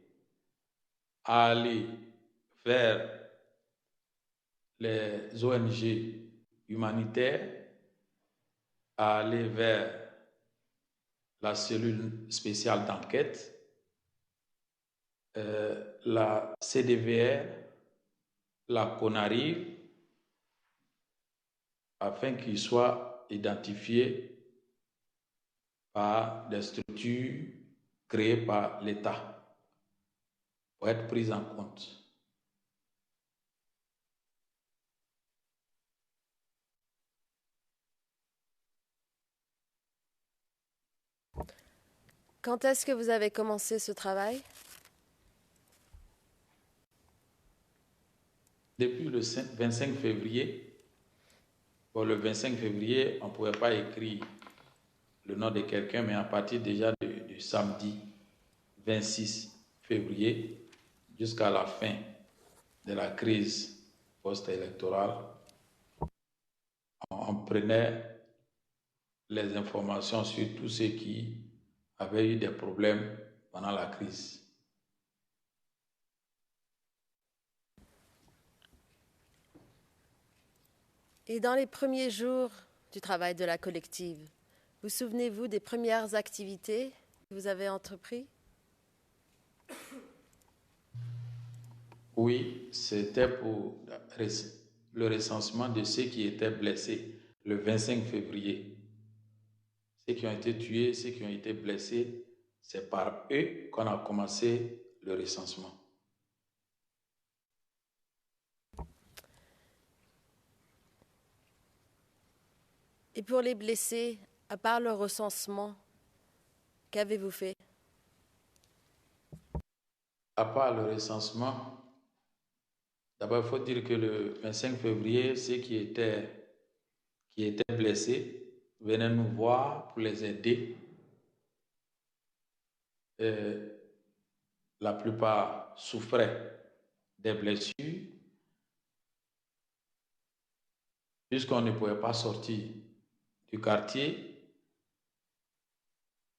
à aller vers les ONG humanitaires, à aller vers la cellule spéciale d'enquête, la CDVR, la CONARIV, afin qu'ils soient identifiés par des structures créées par l'État pour être pris en compte.
Quand est-ce que vous avez commencé ce travail?
Depuis le 25 février, le 25 février, on ne pouvait pas écrire le nom de quelqu'un, mais à partir déjà du samedi 26 février jusqu'à la fin de la crise post-électorale, on prenait les informations sur tous ceux qui avaient eu des problèmes pendant la crise.
Et dans les premiers jours du travail de la collective, vous souvenez-vous des premières activités que vous avez entreprises?
Oui, c'était pour le recensement de ceux qui étaient blessés le 25 février. Ceux qui ont été tués, ceux qui ont été blessés, c'est par eux qu'on a commencé le recensement.
Et pour les blessés, à part le recensement, qu'avez-vous fait?
À part le recensement, d'abord il faut dire que le 25 février, ceux qui étaient blessés venaient nous voir pour les aider. La plupart souffraient des blessures, puisqu'on ne pouvait pas sortir du quartier.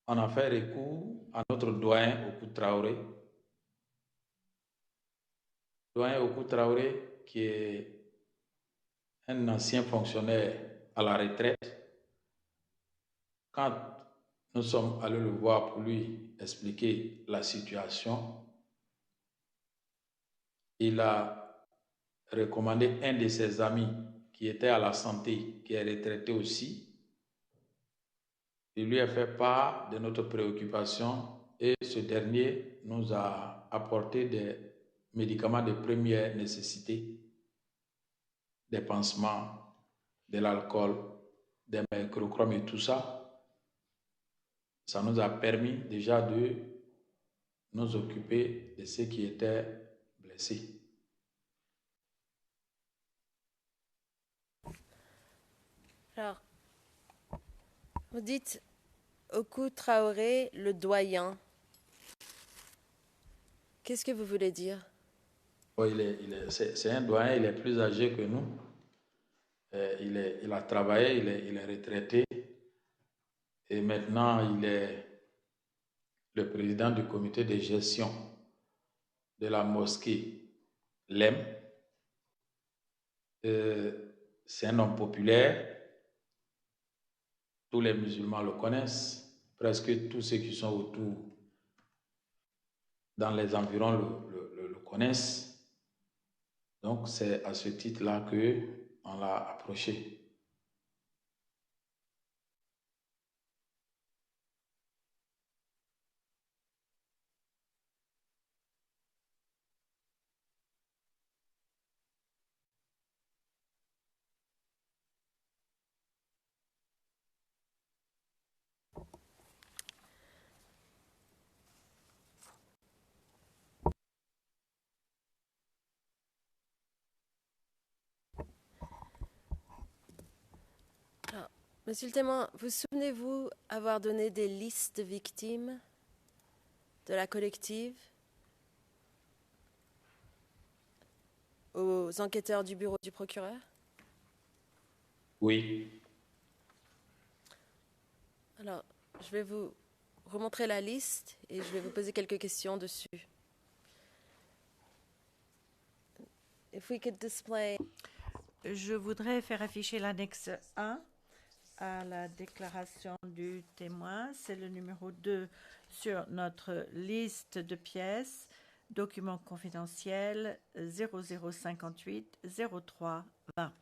On a fait recours à notre doyen Okou Traoré. Doyen Okou Traoré, qui est un ancien fonctionnaire à la retraite. Quand nous sommes allés le voir pour lui expliquer la situation, il a recommandé un de ses amis qui était à la santé, qui est retraité aussi. Il lui a fait part de notre préoccupation et ce dernier nous a apporté des médicaments de première nécessité, des pansements, de l'alcool, des mercurochrome et tout ça. Ça nous a permis déjà de nous occuper de ceux qui étaient blessés.
Alors, vous dites Okou Traoré, le doyen. Qu'est-ce que vous voulez dire?
C'est un doyen, il est plus âgé que nous. Il a travaillé, il est retraité. Et maintenant, il est le président du comité de gestion de la mosquée Lem. C'est un homme populaire. Tous les musulmans le connaissent. Presque tous ceux qui sont autour dans les environs le connaissent. Donc, c'est à ce titre-là qu'on l'a approché.
Alors, monsieur le témoin, vous souvenez-vous avoir donné des listes de victimes de la collective aux enquêteurs du bureau du procureur?
Oui.
Alors, je vais vous remontrer la liste et je vais vous poser quelques questions dessus. If we could display...
Je voudrais faire afficher l'annexe 1 à la déclaration du témoin. C'est le numéro 2 sur notre liste de pièces, document confidentiel 0058 03 20.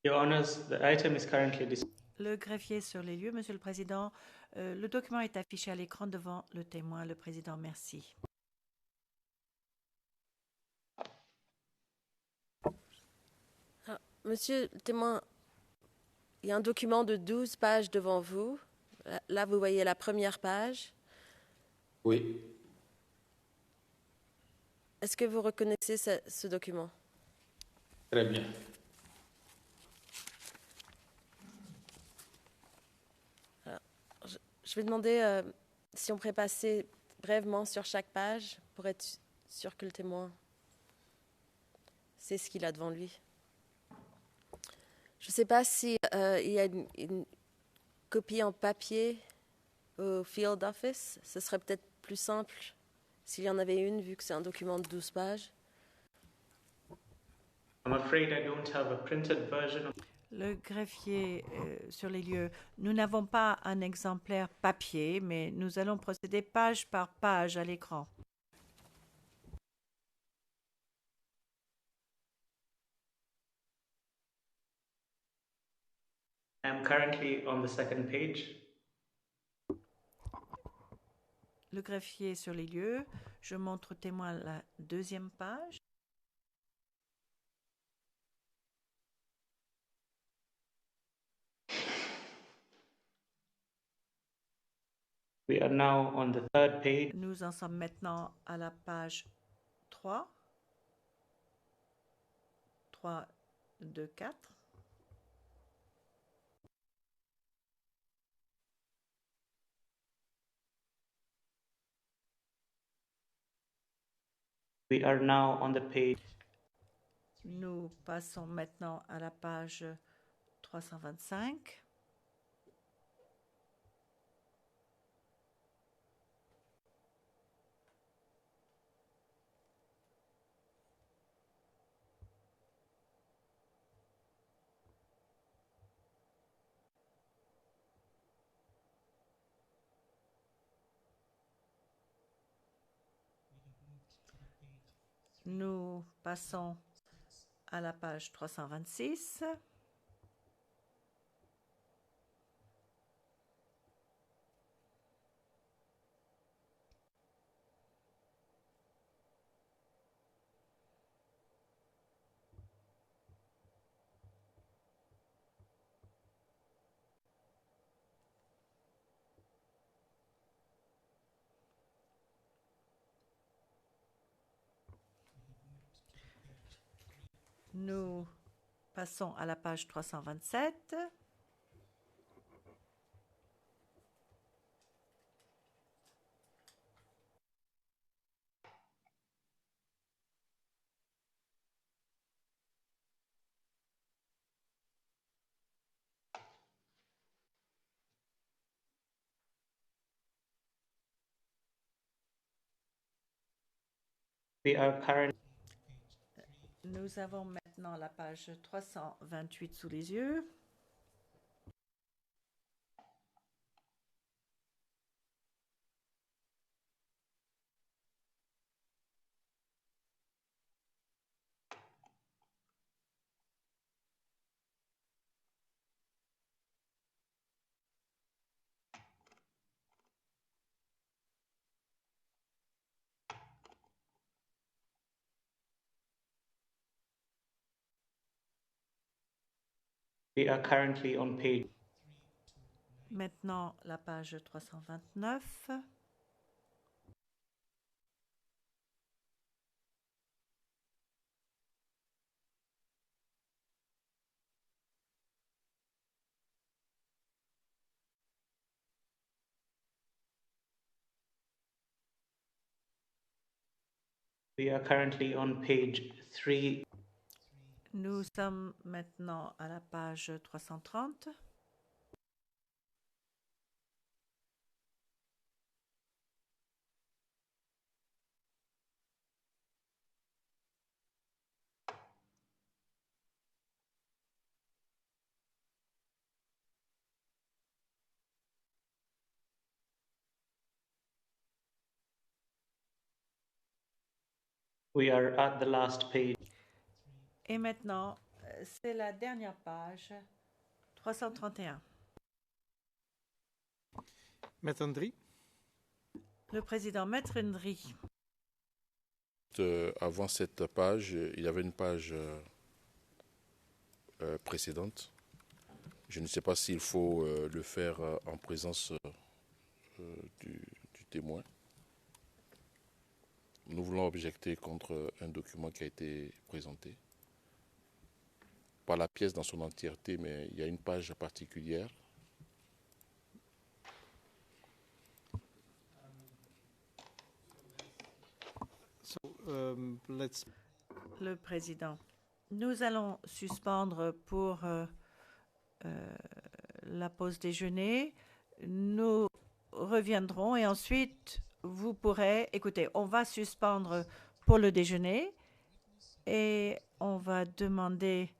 Your Honors, the item is currently displayed.
Le greffier sur les lieux, Monsieur le Président. Le document est affiché à l'écran devant le témoin. Le Président, merci.
Ah, monsieur le témoin, il y a un document de 12 pages devant vous. Là, vous voyez la première page.
Oui.
Est-ce que vous reconnaissez ce document?
Très bien.
Alors, je vais demander si on pourrait passer brièvement sur chaque page pour être sûr que le témoin sait ce qu'il a devant lui. Je ne sais pas si il y a une copie en papier au field office. Ce serait peut-être plus simple s'il y en avait une, vu que c'est un document de 12 pages.
I'm afraid I don't have a printed version of...
Le greffier sur les lieux, nous n'avons pas un exemplaire papier, mais nous allons procéder page par page à l'écran.
I'm currently on the second page.
Le greffier sur les lieux, je montre au témoin la deuxième page.
We are now on the third page.
Nous en sommes maintenant à la page 3. 3 de 4.
We are now on the page.
Nous passons maintenant à la page 325. Nous passons à la page 326. Nous passons à la page 327.
We are currently
Nous avons maintenant la page 328 sous les yeux.
we are currently on page
Maintenant, la page 329.
we are currently on page 3.
Nous sommes maintenant à la page 330.
We are at the last page.
Et maintenant, c'est la dernière page, 331.
Maître Ndri.
Le président Maître Ndri.
Avant cette page, il y avait une page précédente. Je ne sais pas s'il faut le faire en présence du témoin. Nous voulons objecter contre un document qui a été présenté. Pas la pièce dans son entièreté, mais il y a une page particulière.
Le président. Nous allons suspendre pour la pause déjeuner. Nous reviendrons et ensuite vous pourrez... Écoutez, on va suspendre pour le déjeuner et on va demander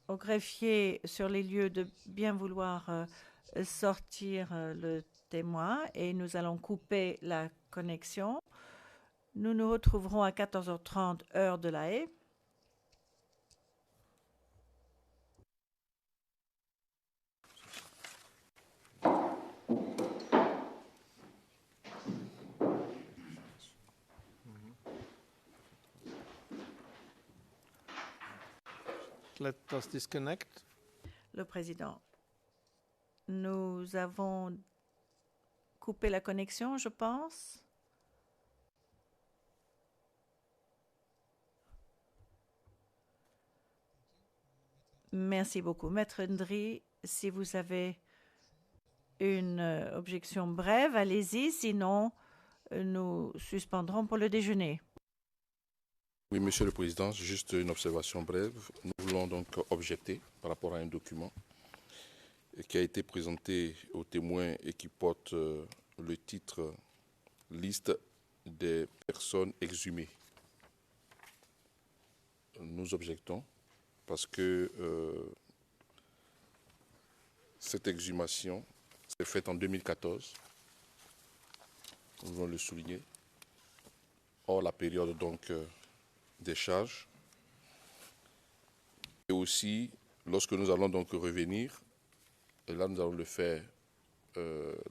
au greffier sur les lieux de bien vouloir sortir le témoin et nous allons couper la connexion. Nous nous retrouverons à 14h30 heure de La Haye.
Let us disconnect.
Le président. Nous avons coupé la connexion, je pense. Merci beaucoup. Maître Ndri, si vous avez une objection brève, allez-y. Sinon, nous suspendrons pour le déjeuner.
Oui, Monsieur le Président, juste une observation brève. Nous voulons donc objecter par rapport à un document qui a été présenté aux témoins et qui porte le titre « Liste des personnes exhumées ». Nous objectons parce que cette exhumation s'est faite en 2014. Nous voulons le souligner. Or, la période donc des charges. Et aussi, lorsque nous allons donc revenir, et là nous allons le faire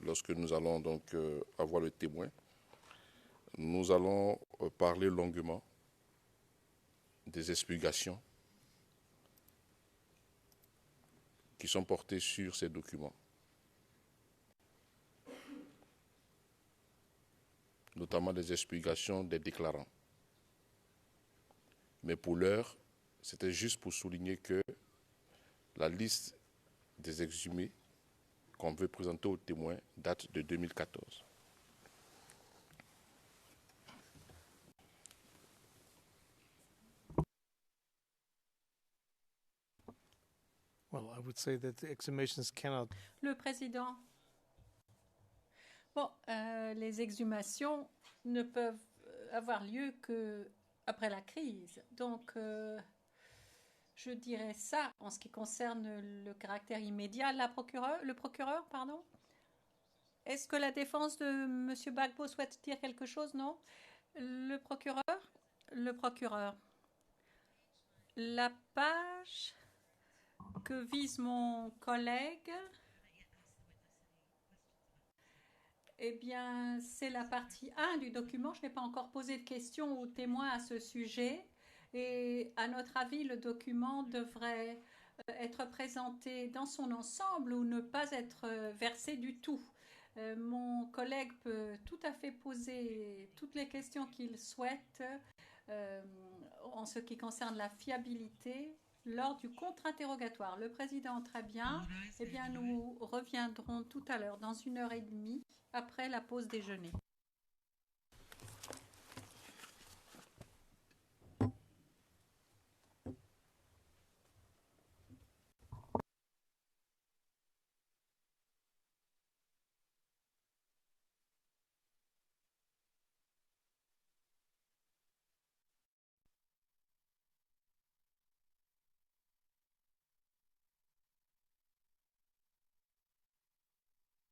lorsque nous allons donc avoir le témoin, nous allons parler longuement des explications qui sont portées sur ces documents, notamment des explications des déclarants. Mais pour l'heure, c'était juste pour souligner que la liste des exhumés qu'on veut présenter aux témoins date de 2014.
Well, I would say that the exhumations cannot.
Le président, Bon, les exhumations ne peuvent avoir lieu qu'après la crise. Donc, je dirais ça en ce qui concerne le caractère immédiat. Le procureur, pardon. Est-ce que la défense de M. Gbagbo souhaite dire quelque chose? Non. Le procureur. La page que vise mon collègue, eh bien, c'est la partie 1 du document. Je n'ai pas encore posé de questions aux témoins à ce sujet. Et à notre avis, le document devrait être présenté dans son ensemble ou ne pas être versé du tout. Mon collègue peut tout à fait poser toutes les questions qu'il souhaite en ce qui concerne la fiabilité lors du contre-interrogatoire. Le président, très bien. Eh bien, nous reviendrons tout à l'heure, dans 1h30, après la pause déjeuner.